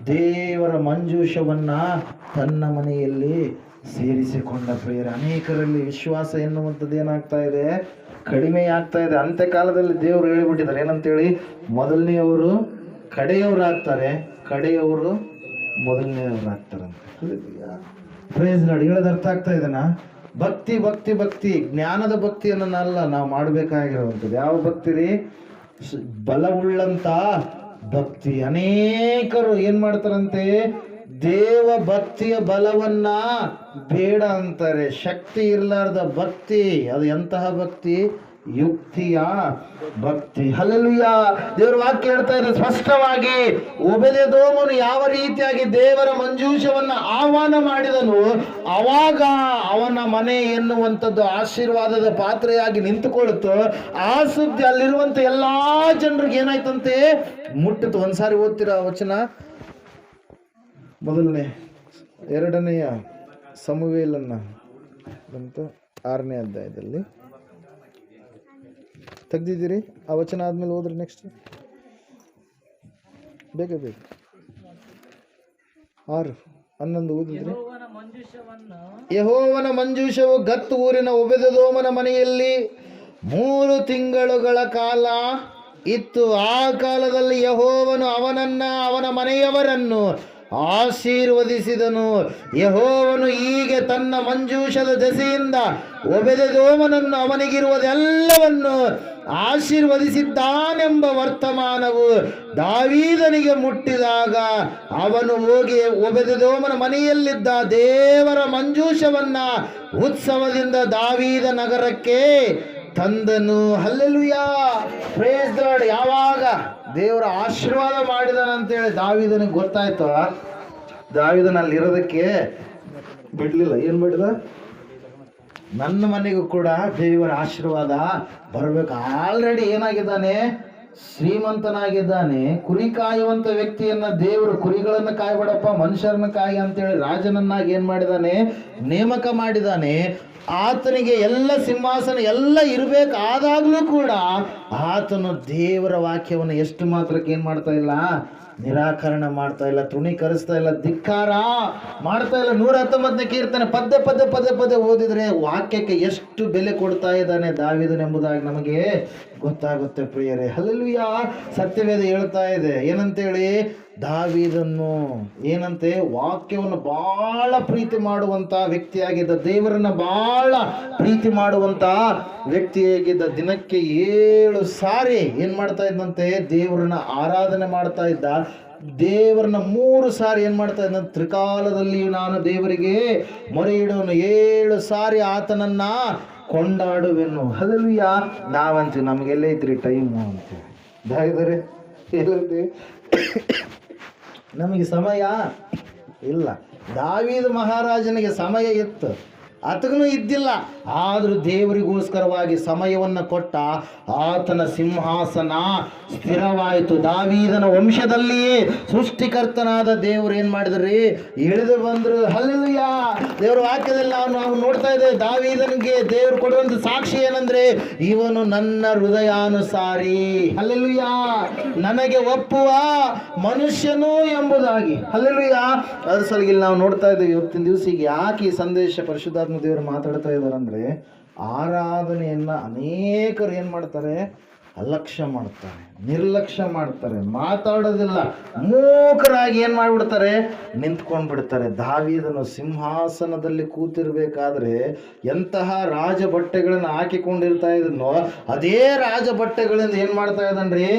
ದೇವರ ಮಂಜೂಷವನ್ನ ತನ್ನ ಮನೆಯಲ್ಲಿ ಸೇರಿಸಿಕೊಂಡ. ಪ್ರಿಯರೇ, ಅನೇಕರಲ್ಲಿ ವಿಶ್ವಾಸ ಎನ್ನುವಂಥದ್ದು ಏನಾಗ್ತಾ ಇದೆ? ಕಡಿಮೆ ಆಗ್ತಾ ಇದೆ. ಅಂತ್ಯಕಾಲದಲ್ಲಿ ದೇವರು ಹೇಳಿಬಿಟ್ಟಿದ್ದಾರೆ ಏನಂತೇಳಿ, ಮೊದಲನೆಯವರು ಕಡೆಯವರಾಗ್ತಾರೆ, ಕಡೆಯವರು ಮೊದಲನೆಯವರಾಗ್ತಾರಂತೆ. Price Lord. ಹೇಳೋದು ಅರ್ಥ ಆಗ್ತಾ ಇದೆನಾ? ಭಕ್ತಿ ಭಕ್ತಿ ಭಕ್ತಿ, ಜ್ಞಾನದ ಭಕ್ತಿಯನ್ನೆಲ್ಲ ನಾವು ಮಾಡಬೇಕಾಗಿರುವಂಥದ್ದು. ಯಾವ ಭಕ್ತಿ ರೀ? ಬಲವುಳ್ಳಂತ ಭಕ್ತಿ. ಅನೇಕರು ಏನ್ ಮಾಡ್ತಾರಂತೆ? ದೇವ ಭಕ್ತಿಯ ಬಲವನ್ನ ಬೇಡ ಅಂತಾರೆ. ಶಕ್ತಿ ಇರಲಾರ್ದ ಭಕ್ತಿ, ಅದು ಎಂತಹ ಭಕ್ತಿ? ಯುಕ್ತಿಯ ಭಕ್ತಿ. ಹಲ್ಲೆಲೂಯಾ. ದೇವರ ವಾಕ್ಯ ಹೇಳ್ತಾ ಇದೆ ಸ್ಪಷ್ಟವಾಗಿ, ಒಬೇದೆದೋಮನು ಯಾವ ರೀತಿಯಾಗಿ ದೇವರ ಮಂಜೂಷವನ್ನ ಆಹ್ವಾನ ಮಾಡಿದನು, ಅವಾಗ ಅವನ ಮನೆ ಎನ್ನುವಂಥದ್ದು ಆಶೀರ್ವಾದದ ಪಾತ್ರೆಯಾಗಿ ನಿಂತುಕೊಳ್ಳುತ್ತೋ. ಆ ಸುದ್ದಿ ಅಲ್ಲಿರುವಂತ ಎಲ್ಲಾ ಜನರಿಗೆ ಏನಾಯ್ತಂತೆ? ಮುಟ್ಟಿತು. ಒಂದ್ಸಾರಿ ಓದ್ತೀರಾ ವಚನ? ಮೊದಲನೇ 2ನೇ ಸಮುವೇಲನ್ನ ಬಂತು 6ನೇ ಅಧ್ಯಾಯದಲ್ಲಿ ತೆಗ್ದಿದ್ದೀರಿ. ಆ ವಚನ ಆದ್ಮೇಲೆ ಹೋದ್ರಿ ನೆಕ್ಸ್ಟ್ ಬೇಗ 6:11 ಓದಿದ್ರಿ. ಯೆಹೋವನ ಮಂಜೂಷವು ಗತ್ ಊರಿನ ಒಬೇದೆದೋಮನ ಮನೆಯಲ್ಲಿ 3 ತಿಂಗಳುಗಳ ಕಾಲ ಇತ್ತು. ಆ ಕಾಲದಲ್ಲಿ ಯೆಹೋವನು ಅವನ ಮನೆಯವರನ್ನು ಆಶೀರ್ವದಿಸಿದನು. ಯೆಹೋವನು ಹೀಗೆ ತನ್ನ ಮಂಜೂಷದ ದೆಸೆಯಿಂದ ಒಬೆದೆದೋಮನನ್ನು ಅವನಿಗಿರುವುದೆಲ್ಲವನ್ನು ಆಶೀರ್ವದಿಸಿದ್ದಾನೆಂಬ ವರ್ತಮಾನವು ದಾವೀದನಿಗೆ ಮುಟ್ಟಿದಾಗ ಅವನು ಹೋಗಿ ಒಬೆದೆದೋಮನ ಮನೆಯಲ್ಲಿದ್ದ ದೇವರ ಮಂಜೂಷವನ್ನ ಉತ್ಸವದಿಂದ ದಾವೀದ ನಗರಕ್ಕೆ ತಂದನು. Hallelujah, praise the Lord. ಯಾವಾಗ ದೇವರ ಆಶೀರ್ವಾದ ಮಾಡಿದನಂತೇಳಿ ದಾವೀದನಿಗೆ ಗೊತ್ತಾಯ್ತು, ದಾವೀದನಲ್ಲಿ ಇರೋದಕ್ಕೆ ಬಿಡ್ಲಿಲ್ಲ. ಏನ್ ಮಾಡಿದ? ನನ್ನ ಮನೆಗೂ ಕೂಡ ದೇವರ ಆಶೀರ್ವಾದ ಬರಬೇಕು. ಆಲ್ರೆಡಿ ಏನಾಗಿದ್ದಾನೆ? ಶ್ರೀಮಂತನಾಗಿದ್ದಾನೆ. ಕುರಿ ಕಾಯುವಂತ ವ್ಯಕ್ತಿಯನ್ನ ದೇವರು ಕುರಿಗಳನ್ನ ಕಾಯ್ಬೇಡಪ್ಪ, ಮನುಷ್ಯರನ್ನ ಕಾಯಿ ಅಂತೇಳಿ ರಾಜನನ್ನಾಗಿ ಏನ್ ಮಾಡಿದಾನೆ? ನೇಮಕ ಮಾಡಿದಾನೆ. ಆತನಿಗೆ ಎಲ್ಲ ಸಿಂಹಾಸನ ಎಲ್ಲ ಇರಬೇಕಾದಾಗಲೂ ಕೂಡ ಆತನು ದೇವರ ವಾಕ್ಯವನ್ನು ಎಷ್ಟು ಮಾತ್ರಕ್ಕೆ ಏನ್ ಮಾಡ್ತಾ ಇಲ್ಲ? ನಿರಾಕರಣೆ ಮಾಡ್ತಾ ಇಲ್ಲ, ತೃಣೀಕರಿಸ್ತಾ ಇಲ್ಲ, ಧಿಕ್ಕಾರ ಮಾಡ್ತಾ ಇಲ್ಲ. 119ನೇ ಕೀರ್ತನೆ ಪದೇ ಓದಿದ್ರೆ ವಾಕ್ಯಕ್ಕೆ ಎಷ್ಟು ಬೆಲೆ ಕೊಡ್ತಾ ಇದ್ದಾನೆ ದಾವೀದನೆಂಬುದಾಗಿ ನಮಗೆ ಗೊತ್ತಾಗುತ್ತೆ ಪ್ರಿಯರೇ. ಹಲ್ಲೆಲೂಯಾ. ಸತ್ಯವೇದ ಹೇಳ್ತಾ ಇದೆ ಏನಂತೇಳಿ? ದಾವೀದನು ಏನಂತೆ? ವಾಕ್ಯವನ್ನು ಬಹಳ ಪ್ರೀತಿ ಮಾಡುವಂತ ವ್ಯಕ್ತಿಯಾಗಿದ್ದ, ದೇವರನ್ನ ಬಹಳ ಪ್ರೀತಿ ಮಾಡುವಂತ ವ್ಯಕ್ತಿಯಾಗಿದ್ದ. ದಿನಕ್ಕೆ 7 ಸಾರಿ ಏನ್ ಮಾಡ್ತಾ ಇದ್ದಂತೆ? ದೇವರನ್ನ ಆರಾಧನೆ ಮಾಡ್ತಾ ಇದ್ದ. ದೇವರನ್ನ 3 ಸಾರಿ ಏನ್ ಮಾಡ್ತಾ ಇದ್ದ? ತ್ರಿಕಾಲದಲ್ಲಿ ನಾನು ದೇವರಿಗೆ ಮೊರೆ ಇಡುವನು, 7 ಸಾರಿ ಆತನನ್ನ ಕೊಂಡಾಡುವೆನು. ಹಲ್ಲೆಲೂಯಾ. ನಾವಂತೀವಿ ನಮಗೆಲ್ಲ ಐತ್ರಿ ಟೈಮು ಅಂತೀವಿ. ದಾವಿದರೆ ಎಲ್ಲೈತಿ? ನಮಗೆ ಸಮಯ ಇಲ್ಲ. ದಾವೀದ ಮಹಾರಾಜನಿಗೆ ಸಮಯ ಇತ್ತು, ಆತಗೂ ಇದ್ದಿಲ್ಲ. ಆದರೂ ದೇವರಿಗೋಸ್ಕರವಾಗಿ ಸಮಯವನ್ನು ಕೊಟ್ಟ. ಆತನ ಸಿಂಹಾಸನ ಸ್ಥಿರವಾಯಿತು. ದಾವೀದನ ವಂಶದಲ್ಲಿಯೇ ಸೃಷ್ಟಿಕರ್ತನಾದ ದೇವರು ಏನ್ ಮಾಡಿದ್ರಿ? ಇಳಿದು ಬಂದ್ರು. ಹಲ್ಲೆಲೂಯಾ. ದೇವರ ವಾಕ್ಯದಲ್ಲಿ ನಾವು ನೋಡ್ತಾ ಇದ್ದೇವೆ, ದಾವೀದನಿಗೆ ದೇವರು ಕೊಡುವಂತ ಸಾಕ್ಷಿ ಏನಂದ್ರೆ, ಇವನು ನನ್ನ ಹೃದಯಾನುಸಾರಿ, ಹಲ್ಲೆಲೂಯಾ, ನನಗೆ ಒಪ್ಪುವ ಮನುಷ್ಯನು ಎಂಬುದಾಗಿ. ಹಲ್ಲೆಲೂಯಾ. ಅದ್ರ ಸಲಗಿಲ್ಲಿ ನಾವು ನೋಡ್ತಾ ಇದ್ದೇವೆ ಇವತ್ತಿನ ದಿವಸ ಈಗ ಯಾಕೆ ಈ ಸಂದೇಶ ಪರಿಶುದ್ಧಾತ್ಮ ದೇವರು ಮಾತಾಡ್ತಾ ಇದ್ದಾರೆ ಅಂದ್ರೆ, ಆರಾಧನೆಯನ್ನ ಅನೇಕರು ಏನ್ ಮಾಡ್ತಾರೆ? ಅಲಕ್ಷ್ಯ ಮಾಡ್ತಾರೆ, ನಿರ್ಲಕ್ಷ್ಯ ಮಾಡ್ತಾರೆ, ಮಾತಾಡೋದಿಲ್ಲ, ಮೂಕರಾಗಿ ಏನ್ ಮಾಡ್ಬಿಡ್ತಾರೆ? ನಿಂತ್ಕೊಂಡ್ಬಿಡ್ತಾರೆ. ದಾವೀದನು ಸಿಂಹಾಸನದಲ್ಲಿ ಕೂತಿರ್ಬೇಕಾದ್ರೆ ಎಂತಹ ರಾಜ ಬಟ್ಟೆಗಳನ್ನು ಹಾಕಿಕೊಂಡಿರ್ತಾ ಇದನ್ನೋ ಅದೇ ರಾಜ ಬಟ್ಟೆಗಳಿಂದ ಏನ್ ಮಾಡ್ತಾ ಇದ್ದಾನ್ರಿ?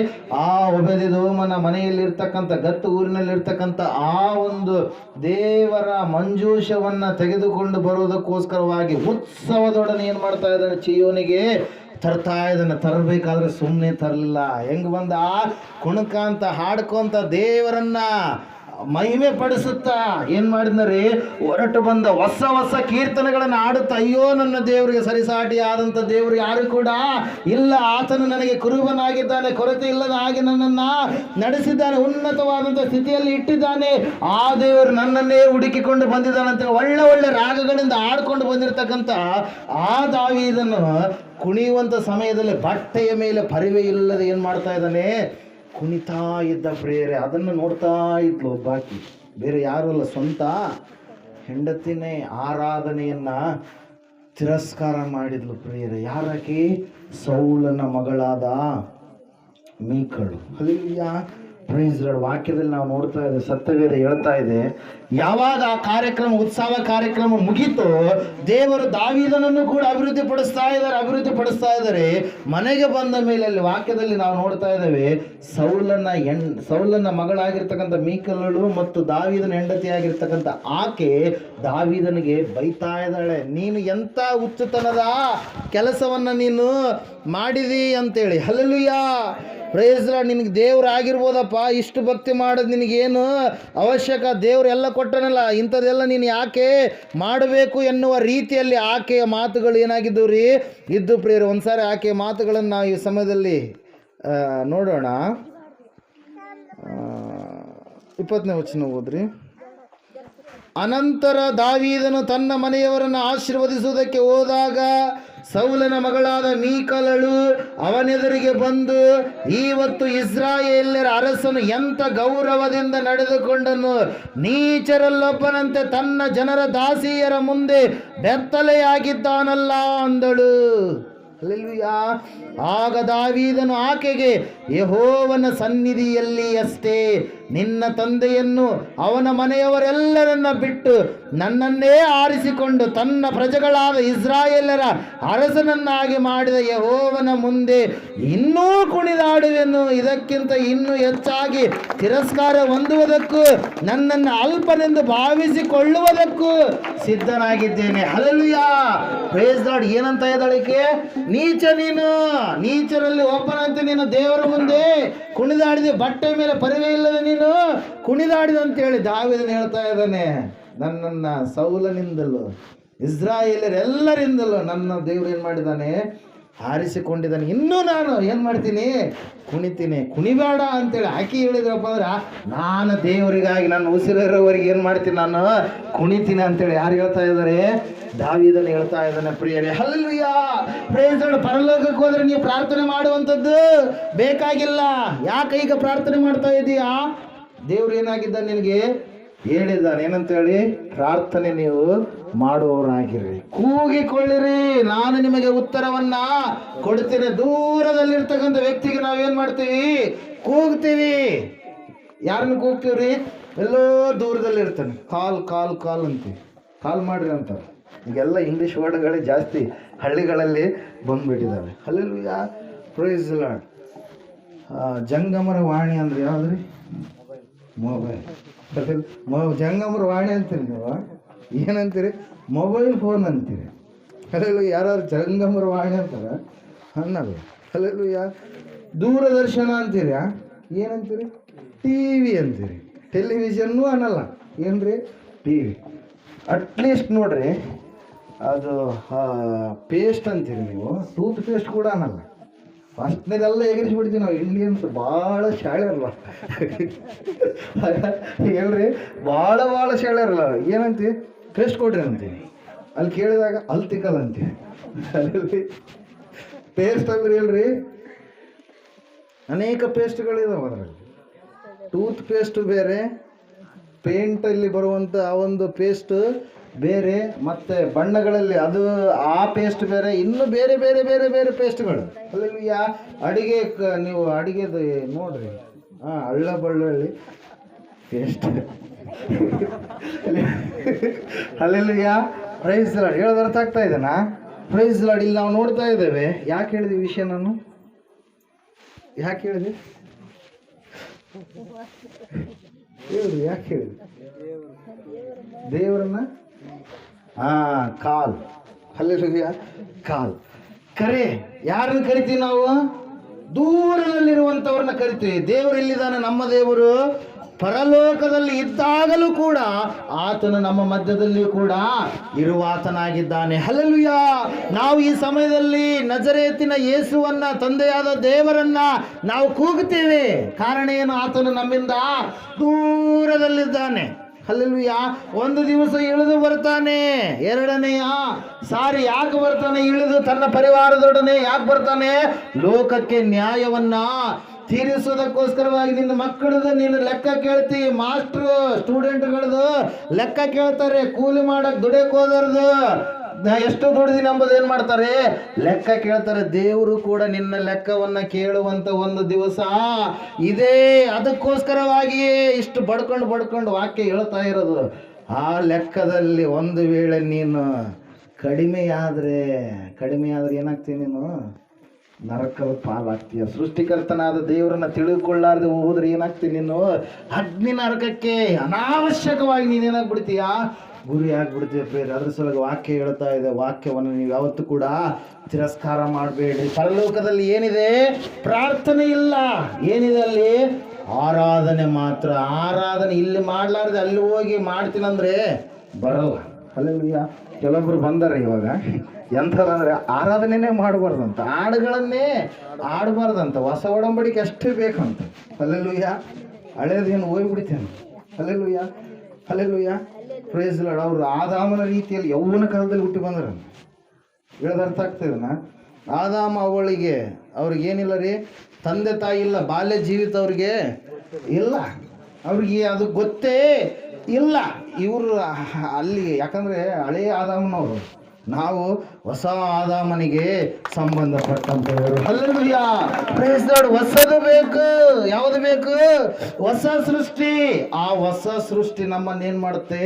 ಆ ಒಬೆದೆದೋಮನ ಮನೆಯಲ್ಲಿರ್ತಕ್ಕಂಥ ಗತ್ತು ಊರಿನಲ್ಲಿರ್ತಕ್ಕಂಥ ಆ ಒಂದು ದೇವರ ಮಂಜೂಷವನ್ನ ತೆಗೆದುಕೊಂಡು ಬರುವುದಕ್ಕೋಸ್ಕರವಾಗಿ ಉತ್ಸವದೊಡನೆ ಏನ್ ಮಾಡ್ತಾ ಇದ್ದಾನೆ? ಚೀಯೋನಿಗೆ ತರ್ತಾ ಇದನ್ನು. ತರಬೇಕಾದ್ರೆ ಸುಮ್ಮನೆ ತರಲಿಲ್ಲ. ಹೆಂಗ್ ಬಂದ? ಕುಣಕಾಂತ ಹಾಡ್ಕೊಂತ ದೇವರನ್ನ ಮಹಿಮೆ ಪಡಿಸುತ್ತಾ ಏನ್ ಮಾಡಿದ್ನರಿ? ಹೊರಟು ಬಂದ ಹೊಸ ಕೀರ್ತನೆಗಳನ್ನು ಆಡುತ್ತಾ, ಅಯ್ಯೋ ನನ್ನ ದೇವರಿಗೆ ಸರಿಸಾಟಿ ಆದಂತ ದೇವರು ಯಾರು ಕೂಡ ಇಲ್ಲ, ಆತನು ನನಗೆ ಕುರುಬನಾಗಿದ್ದಾನೆ, ಕೊರತೆ ಇಲ್ಲದ ಹಾಗೆ ನನ್ನನ್ನ ನಡೆಸಿದ್ದಾನೆ, ಉನ್ನತವಾದಂತ ಸ್ಥಿತಿಯಲ್ಲಿ ಇಟ್ಟಿದ್ದಾನೆ, ಆ ದೇವರು ನನ್ನನ್ನೇ ಹುಡುಕಿಕೊಂಡು ಬಂದಿದ್ದಾನಂತ ಒಳ್ಳೆ ರಾಗಗಳಿಂದ ಆಡ್ಕೊಂಡು ಬಂದಿರತಕ್ಕಂತ ಆ ದಾವೀದನ್ನು ಕುಣಿಯುವಂತ ಸಮಯದಲ್ಲಿ ಬಟ್ಟೆಯ ಮೇಲೆ ಪರಿವೆ ಇಲ್ಲದೆ ಏನ್ ಮಾಡ್ತಾ ಇದ್ದಾನೆ? ಕುಣಿತಾ ಇದ್ದ ಪ್ರಿಯರೇ. ಅದನ್ನು ನೋಡ್ತಾ ಇದ್ಲು ಒಬ್ಬಾಕಿ, ಬೇರೆ ಯಾರು ಅಲ್ಲ, ಸ್ವಂತ ಹೆಂಡತಿನೇ ಆರಾಧನೆಯನ್ನ ತಿರಸ್ಕಾರ ಮಾಡಿದ್ಲು ಪ್ರಿಯರೇ. ಯಾರಾಕಿ? ಸೌಲನ ಮಗಳಾದ ಮೀಕಳು. ಹಲ್ಲೆಲೂಯಾ. Praise the Lord. ವಾಕ್ಯದಲ್ಲಿ ನಾವು ನೋಡ್ತಾ ಇದ್ದೇವೆ, ಸತ್ಯವೇದ ಹೇಳ್ತಾ ಇದೆ, ಯಾವಾಗ ಆ ಕಾರ್ಯಕ್ರಮ, ಉತ್ಸವ ಕಾರ್ಯಕ್ರಮ ಮುಗೀತು, ದೇವರು ದಾವೀದನನ್ನು ಕೂಡ ಅಭಿವೃದ್ಧಿ ಪಡಿಸ್ತಾ ಇದ್ದಾರೆ. ಮನೆಗೆ ಬಂದ ಮೇಲೆ ಅಲ್ಲಿ ವಾಕ್ಯದಲ್ಲಿ ನಾವು ನೋಡ್ತಾ ಇದ್ದೇವೆ, ಸೌಲನ ಮಗಳಾಗಿರ್ತಕ್ಕಂಥ ಮೀಕಲಳು ಮತ್ತು ದಾವೀದನ ಹೆಂಡತಿಯಾಗಿರ್ತಕ್ಕಂಥ ಆಕೆ ದಾವೀದನಿಗೆ ಬೈತಾ ಇದ್ದಾಳೆ, ನೀನು ಎಂತ ಹುಚ್ಚುತನದ ಕೆಲಸವನ್ನ ನೀನು ಮಾಡಿದಿ ಅಂತೇಳಿ. ಹಲ್ಲೆಲೂಯಾ. Praise the Lord. ನಿನಗೆ ದೇವ್ರು ಆಗಿರ್ಬೋದಪ್ಪ, ಇಷ್ಟು ಭಕ್ತಿ ಮಾಡೋದು ನಿನಗೇನು ಅವಶ್ಯಕ? ದೇವ್ರು ಎಲ್ಲ ಕೊಟ್ಟನಲ್ಲ, ಇಂಥದ್ದೆಲ್ಲ ನೀನು ಯಾಕೆ ಮಾಡಬೇಕು ಎನ್ನುವ ರೀತಿಯಲ್ಲಿ ಆಕೆಯ ಮಾತುಗಳು ಏನಾಗಿದ್ದು ರೀ? ಇದ್ದು ಪ್ರಿಯರು. ಒಂದ್ಸಾರಿ ಆಕೆಯ ಮಾತುಗಳನ್ನು ನಾವು ಈ ಸಮಯದಲ್ಲಿ ನೋಡೋಣ. 20ನೇ ವಚನ ಓದ್ರಿ. ಅನಂತರ ದಾವೀದನು ತನ್ನ ಮನೆಯವರನ್ನು ಆಶೀರ್ವದಿಸುವುದಕ್ಕೆ ಹೋದಾಗ ಸೌಲನ ಮಗಳಾದ ಮೀಕಲಳು ಅವನೆದುರಿಗೆ ಬಂದು, ಇವತ್ತು ಇಸ್ರಾಯೇಲ್ಯರ ಅರಸನು ಎಂಥ ಗೌರವದಿಂದ ನಡೆದುಕೊಂಡನು, ನೀಚರಲ್ಲೊಬ್ಬನಂತೆ ತನ್ನ ಜನರ ದಾಸಿಯರ ಮುಂದೆ ಬೆತ್ತಲೆಯಾಗಿದ್ದಾನಲ್ಲ ಅಂದಳು. ಹಲ್ಲೆಲೂಯಾ. ಆಗ ದಾವೀದನು ಆಕೆಗೆ, ಯೆಹೋವನ ಸನ್ನಿಧಿಯಲ್ಲಿ ಅಷ್ಟೇ ನಿನ್ನ ತಂದೆಯನ್ನು ಅವನ ಮನೆಯವರೆಲ್ಲರನ್ನ ಬಿಟ್ಟು ನನ್ನನ್ನೇ ಆರಿಸಿಕೊಂಡು ತನ್ನ ಪ್ರಜೆಗಳಾದ ಇಸ್ರಾಯೇಲರ ಅರಸನನ್ನಾಗಿ ಮಾಡಿದ ಯೆಹೋವನ ಮುಂದೆ ಇನ್ನೂ ಕುಣಿದಾಡುವೆನು. ಇದಕ್ಕಿಂತ ಇನ್ನೂ ಹೆಚ್ಚಾಗಿ ತಿರಸ್ಕಾರ ಹೊಂದುವುದಕ್ಕೂ ನನ್ನನ್ನು ಅಲ್ಪನೆಂದು ಭಾವಿಸಿಕೊಳ್ಳುವುದಕ್ಕೂ ಸಿದ್ಧನಾಗಿದ್ದೇನೆ. ಹಲ್ಲೆಲೂಯಾ. Praise Lord. ಏನಂತ ಇದ್ದಾಳಿಕೆ? ನೀಚ ನೀನು, ನೀಚರಲ್ಲಿ ಒಬ್ಬನಂತೆ ನೀನು ದೇವರ ಮುಂದೆ ಕುಣಿದಾಡಿದೆ, ಬಟ್ಟೆ ಮೇಲೆ ಪರಿವೆ ಇಲ್ಲದ ನೀನು ಕುಣಿದಾಡಿದ ಅಂತೇಳಿ ದಾವೀದನು ಹೇಳ್ತಾ ಇದ್ದಾನೆ. ನನ್ನನ್ನ ಸೌಲನಿಂದಲೂ ಇಸ್ರಾಯೇಲರೆಲ್ಲರಿಂದಲೂ ನನ್ನ ದೇವರು ಏನು ಮಾಡಿದ್ದಾನೆ? ಆರಿಸಿಕೊಂಡಿದ್ದಾನೆ. ಇನ್ನೂ ನಾನು ಏನು ಮಾಡ್ತೀನಿ? ಕುಣಿತೀನಿ. ಕುಣಿಬೇಡ ಅಂತೇಳಿ ಆಕೆ ಹೇಳಿದ್ರಪ್ಪ ಅಂದ್ರೆ, ನಾನು ದೇವರಿಗಾಗಿ ನನ್ನ ಉಸಿರಿರೋವರೆಗೆ ಏನು ಮಾಡ್ತೀನಿ? ನಾನು ಕುಣಿತೀನಿ ಅಂತೇಳಿ ಯಾರು ಹೇಳ್ತಾ ಇದ್ದಾರೆ? ದಾವೀದನು ಹೇಳ್ತಾ ಇದ್ದಾನೆ. ಪ್ರಿಯರೇ, ಹಲ್ಲೆಲೂಯಾ. Praise lord. ಪರಲೋಕಕ್ಕೆ ಹೋದ್ರೆ ನೀವು ಪ್ರಾರ್ಥನೆ ಮಾಡುವಂಥದ್ದು ಬೇಕಾಗಿಲ್ಲ. ಯಾಕೆ ಈಗ ಪ್ರಾರ್ಥನೆ ಮಾಡ್ತಾ ಇದೀಯಾ? ದೇವ್ರು ಏನಾಗಿದ್ದ ನಿನಗೆ ಹೇಳಿದ್ದಾನೆ. ಏನಂತೇಳಿ? ಪ್ರಾರ್ಥನೆ ನೀವು ಮಾಡುವವರಾಗಿರ್ರಿ, ಕೂಗಿಕೊಳ್ಳಿರಿ, ನಾನು ನಿಮಗೆ ಉತ್ತರವನ್ನ ಕೊಡ್ತೀನಿ. ದೂರದಲ್ಲಿರ್ತಕ್ಕಂಥ ವ್ಯಕ್ತಿಗೆ ನಾವೇನ್ ಮಾಡ್ತೀವಿ? ಕೂಗ್ತೀವಿ. ಯಾರನ್ನು ಕೂಗ್ತೀವ್ರಿ? ಎಲ್ಲೋ ದೂರದಲ್ಲಿ ಇರ್ತಾನೆ. ಕಾಲ್ ಕಾಲ್ ಕಾಲ್ ಅಂತೀವಿ. ಕಾಲ್ ಮಾಡ್ರಿ ಅಂತ. ಈಗೆಲ್ಲ ಇಂಗ್ಲೀಷ್ ವರ್ಡ್ಗಳೇ ಜಾಸ್ತಿ ಹಳ್ಳಿಗಳಲ್ಲಿ ಬಂದ್ಬಿಟ್ಟಿದ್ದಾವೆ. ಹಲ್ಲೆಲೂಯಾ. Praise Lord. ಜಂಗಮರ ವಾಣಿ ಅಂದ್ರೆ ಯಾವ್ದ್ರಿ? ಮೊಬೈಲ್. ಜಂಗಮರ ವಾಣಿ ಅಂತೀರಿ ನೀವು. ಏನಂತೀರಿ? ಮೊಬೈಲ್ ಫೋನ್ ಅಂತೀರಿ. ಹಲ್ಲೆಲೂಯಾ. ಯಾರು ಜಂಗಮರ ವಾಣಿ ಅಂತಾರ? ಅನ್ನಲ್ಲ. ಹಲ್ಲೆಲೂಯಾ. ದೂರದರ್ಶನ ಅಂತೀರಿ. ಏನಂತೀರಿ? ಟಿ ವಿ ಅಂತೀರಿ. ಟೆಲಿವಿಷನ್ನು ಅನ್ನಲ್ಲ. ಏನ್ರಿ? T V. ಅಟ್ಲೀಸ್ಟ್ ನೋಡ್ರಿ, ಅದು ಪೇಸ್ಟ್ ಅಂತೀರಿ ನೀವು. ಟೂತ್ ಪೇಸ್ಟ್ ಕೂಡ ಅನ್ನಲ್ಲ. ಫಸ್ಟ್ನೇದೆಲ್ಲ ಎಗರಿಸ್ಬಿಡ್ತೀವಿ ನಾವು. ಇಂಡಿಯನ್ಸ್ ಭಾಳ ಶಾಳೆ ಅಲ್ವ ಹೇಳ್ರಿ? ಭಾಳ ಶಾಳೆ ಅಲ್ಲ. ಏನಂತೀವಿ? ಪೇಸ್ಟ್ ಕೊಡ್ರಿ ಅಂತೀವಿ. ಅಲ್ಲಿ ಕೇಳಿದಾಗ ಅಲ್ತಿಕಲ್ ಅಂತೀವಿ. ಅಲ್ಲಿ ಪೇಸ್ಟ್ ಅಂದ್ರೆ ಹೇಳ್ರಿ, ಅನೇಕ ಪೇಸ್ಟ್ಗಳಿದಾವೆ ಅದರಲ್ಲಿ. ಟೂತ್ ಪೇಸ್ಟ್ ಬೇರೆ, ಪೇಂಟಲ್ಲಿ ಬರುವಂಥ ಆ ಒಂದು ಪೇಸ್ಟ್ ಬೇರೆ, ಮತ್ತು ಬಣ್ಣಗಳಲ್ಲಿ ಅದು ಆ ಪೇಸ್ಟ್ ಬೇರೆ, ಇನ್ನು ಬೇರೆ ಬೇರೆ ಬೇರೆ ಬೇರೆ ಪೇಸ್ಟ್ಗಳು. ಅಲ್ಲಿ ಅಡಿಗೆ ನೀವು ಅಡಿಗೆದು ನೋಡ್ರಿ, ಹಳ್ಳ ಬಳ್ಳುಳ್ಳಿ ಪೇಸ್ಟ್. ಅಲ್ಲೆಲ್ಲ ಪ್ರೈಸ್ ಲಾರ್ಡ್. ಹೇಳೋದು ಅರ್ಥ ಆಗ್ತಾ ಇದೆನಾ? Praise Lord. ಇಲ್ಲಿ ನಾವು ನೋಡ್ತಾ ಇದ್ದೇವೆ. ಯಾಕೆ ಹೇಳಿದ್ವಿ ವಿಷಯ? ನಾನು ಯಾಕೆ ಹೇಳಿದೆ? ಹೇಳ್ರಿ, ಯಾಕೆ ಹೇಳಿದ್ವಿ? ದೇವರನ್ನ ಕಾಲ್. ಹಲ್ಲೆಲೂಯಾ. ಕಾಲ್ ಕರೆ. ಯಾರನ್ನ ಕರಿತೀವಿ ನಾವು? ದೂರದಲ್ಲಿರುವಂಥವ್ರನ್ನ ಕರಿತೀವಿ. ದೇವರು ಎಲ್ಲಿದ್ದಾನೆ? ನಮ್ಮ ದೇವರು ಪರಲೋಕದಲ್ಲಿ ಇದ್ದಾಗಲೂ ಕೂಡ ಆತನು ನಮ್ಮ ಮಧ್ಯದಲ್ಲಿಯೂ ಕೂಡ ಇರುವಾತನಾಗಿದ್ದಾನೆ. ಹಲ್ಲೆಲೂಯಾ. ನಾವು ಈ ಸಮಯದಲ್ಲಿ ನಜರೇತಿನ ಯೇಸುವನ್ನ, ತಂದೆಯಾದ ದೇವರನ್ನ ನಾವು ಕೂಗುತ್ತೇವೆ. ಕಾರಣ ಏನು? ಆತನು ನಮ್ಮಿಂದ ದೂರದಲ್ಲಿದ್ದಾನೆ. ಹಲ್ಲೆಲೂಯಾ. ಒಂದು ದಿವಸ ಇಳಿದು ಬರ್ತಾನೆ. ಎರಡನೆಯ ಸಾರಿ ಯಾಕೆ ಬರ್ತಾನೆ? ಇಳಿದು ತನ್ನ ಪರಿವಾರದೊಡನೆ ಯಾಕೆ ಬರ್ತಾನೆ? ಲೋಕಕ್ಕೆ ನ್ಯಾಯವನ್ನ ತೀರಿಸೋದಕ್ಕೋಸ್ಕರವಾಗಿ. ನಿನ್ನ ಮಕ್ಕಳದು ನೀನು ಲೆಕ್ಕ ಕೇಳ್ತಿ. ಮಾಸ್ಟ್ರು ಸ್ಟೂಡೆಂಟ್ಗಳದು ಲೆಕ್ಕ ಕೇಳ್ತಾರೆ. ಕೂಲಿ ಮಾಡಕ್ ದುಡಿಯಕ್ಕೆ ಹೋದರ್ದು ಎಷ್ಟು ದುಡಿದಿನ ಎಂಬುದು ಏನು ಮಾಡ್ತಾರೆ? ಲೆಕ್ಕ ಕೇಳ್ತಾರೆ. ದೇವರು ಕೂಡ ನಿನ್ನ ಲೆಕ್ಕವನ್ನು ಕೇಳುವಂಥ ಒಂದು ದಿವಸ ಇದೆ. ಅದಕ್ಕೋಸ್ಕರವಾಗಿಯೇ ಇಷ್ಟು ಬಡ್ಕೊಂಡು ವಾಕ್ಯ ಹೇಳ್ತಾ ಇರೋದು. ಆ ಲೆಕ್ಕದಲ್ಲಿ ಒಂದು ವೇಳೆ ನೀನು ಕಡಿಮೆಯಾದರೆ ಏನಾಗ್ತೀಯ? ನೀನು ನರಕದ ಪಾಲಾಗ್ತೀಯ. ಸೃಷ್ಟಿಕರ್ತನಾದ ದೇವರನ್ನ ತಿಳಿದುಕೊಳ್ಳಾರ್ದೆ ಹೋದ್ರೆ ಏನಾಗ್ತೀಯ? ನೀನು ಅಗ್ನಿ ನರಕಕ್ಕೆ ಅನಾವಶ್ಯಕವಾಗಿ ನೀನೇನಾಗ್ಬಿಡ್ತೀಯ? ಗುರಿ ಆಗ್ಬಿಡ್ತೀವಿ. ಪ್ರೇರೆ, ಅದ್ರ ಸಲುವಾಗಿ ವಾಕ್ಯ ಹೇಳ್ತಾ ಇದೆ. ವಾಕ್ಯವನ್ನು ನೀವು ಯಾವತ್ತೂ ಕೂಡ ತಿರಸ್ಕಾರ ಮಾಡಬೇಡಿ. ಪರಲೋಕದಲ್ಲಿ ಏನಿದೆ? ಪ್ರಾರ್ಥನೆ ಇಲ್ಲ. ಏನಿದೆ ಅಲ್ಲಿ? ಆರಾಧನೆ ಮಾತ್ರ. ಆರಾಧನೆ ಇಲ್ಲಿ ಮಾಡ್ಲಾರ್ದೆ ಅಲ್ಲಿ ಹೋಗಿ ಮಾಡ್ತೀನಂದ್ರೆ ಬರಲ್ಲ. ಹಲ್ಲೆಲೂಯಾ. ಕೆಲವೊಬ್ರು ಬಂದಾರೆ ಇವಾಗ. ಎಂಥದಂದ್ರೆ ಆರಾಧನೆನೇ ಮಾಡಬಾರ್ದಂತ, ಹಾಡುಗಳನ್ನೇ ಆಡಬಾರ್ದಂತ, ಹೊಸ ಒಡಂಬಡಿಕೆ ಅಷ್ಟೇ ಬೇಕಂತ. ಹಲ್ಲೆಲೂಯಾ. ಹಳೇದೇನು ಹೋಗ್ಬಿಡ್ತೇನೆ. ಹಲ್ಲೆಲೂಯಾ. ಹಲ್ಲೆಲೂಯಾ. Praise Lord. ಅವರು ಆದಾಮನ ರೀತಿಯಲ್ಲಿ ಯೌವನ ಕಾಲದಲ್ಲಿ ಹುಟ್ಟಿ ಬಂದ್ರ. ಹೇಳೋದು ಅರ್ಥ ಆಗ್ತದನ? ಆದಾಮ ಅವಳಿಗೆ ಅವ್ರಿಗೇನಿಲ್ಲ ರೀ, ತಂದೆ ತಾಯಿ ಇಲ್ಲ, ಬಾಲ್ಯ ಜೀವಿತ ಅವ್ರಿಗೆ ಇಲ್ಲ, ಅವ್ರಿಗೆ ಅದು ಗೊತ್ತೇ ಇಲ್ಲ. ಇವರು ಅಲ್ಲಿ ಯಾಕಂದರೆ ಹಳೆಯ ಆದಾಮನವರು ನಾವು ಹೊಸ ಆದಾಮನಿಗೆ ಸಂಬಂಧಪಟ್ಟಂತವರು. Hallelujah, praise Lord. ಹೊಸದು ಬೇಕು. ಯಾವುದು ಬೇಕು? ಹೊಸ ಸೃಷ್ಟಿ. ಆ ಹೊಸ ಸೃಷ್ಟಿ ನಮ್ಮನ್ನು ಏನು ಮಾಡುತ್ತೆ?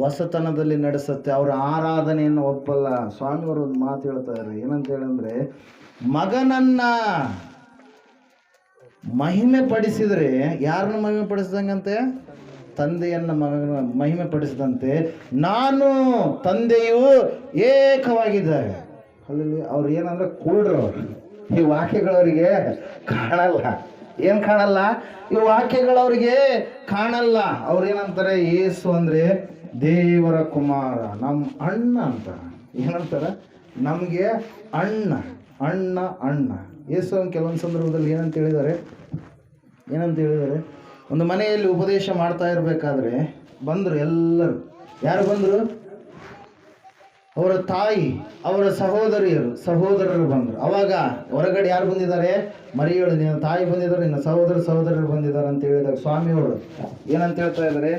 ಹೊಸತನದಲ್ಲಿ ನಡೆಸುತ್ತೆ. ಅವರ ಆರಾಧನೆಯನ್ನು ಒಪ್ಪಲ್ಲ. ಸ್ವಾಮಿಯವರು ಒಂದು ಮಾತು ಹೇಳ್ತಾರೆ, ಏನಂತ ಹೇಳಿದ್ರೆ, ಮಗನನ್ನ ಮಹಿಮೆ ಪಡಿಸಿದ್ರೆ ಯಾರನ್ನ ಮಹಿಮೆ ಪಡಿಸಿದಂಗಂತೆ? ತಂದೆಯನ್ನ ಮಗನ ಮಹಿಮೆ ಪಡಿಸಿದಂತೆ ನಾನು ತಂದೆಯು ಏಕವಾಗಿದ್ದಾರೆ. ಅಲ್ಲಿ ಅವ್ರು ಏನಂದ್ರೆ ಕೂಡ್ರು. ಅವರು ಈ ವಾಕ್ಯಗಳವರಿಗೆ ಕಾಣಲ್ಲ. ಏನು ಕಾಣಲ್ಲ? ಈ ವಾಕ್ಯಗಳವರಿಗೆ ಕಾಣಲ್ಲ. ಅವ್ರು ಏನಂತಾರೆ? ಯೇಸು ಅಂದ್ರೆ ದೇವರ ಕುಮಾರ, ನಮ್ಮ ಅಣ್ಣ ಅಂತಾರೆ. ಏನಂತಾರೆ? ನಮಗೆ ಅಣ್ಣ ಅಣ್ಣ ಅಣ್ಣ. ಯೇಸು ಕೆಲವೊಂದು ಸಂದರ್ಭದಲ್ಲಿ ಏನಂತ ಹೇಳಿದ್ದಾರೆ? ಒಂದು ಮನೆಯಲ್ಲಿ ಉಪದೇಶ ಮಾಡ್ತಾ ಇರಬೇಕಾದ್ರೆ ಬಂದರು ಎಲ್ಲರೂ. ಯಾರು ಬಂದರು? ಅವರ ತಾಯಿ, ಅವರ ಸಹೋದರರು ಬಂದರು. ಅವಾಗ ಹೊರಗಡೆ ಯಾರು ಬಂದಿದ್ದಾರೆ? ಮರಿಯಳು, ನಿನ್ನ ತಾಯಿ ಬಂದಿದ್ದಾರೆ, ನಿನ್ನ ಸಹೋದರರು ಬಂದಿದ್ದಾರೆ ಅಂತ ಹೇಳಿದಾಗ ಸ್ವಾಮಿಯವರು ಏನಂತ ಹೇಳ್ತಾ ಇದ್ದಾರೆ?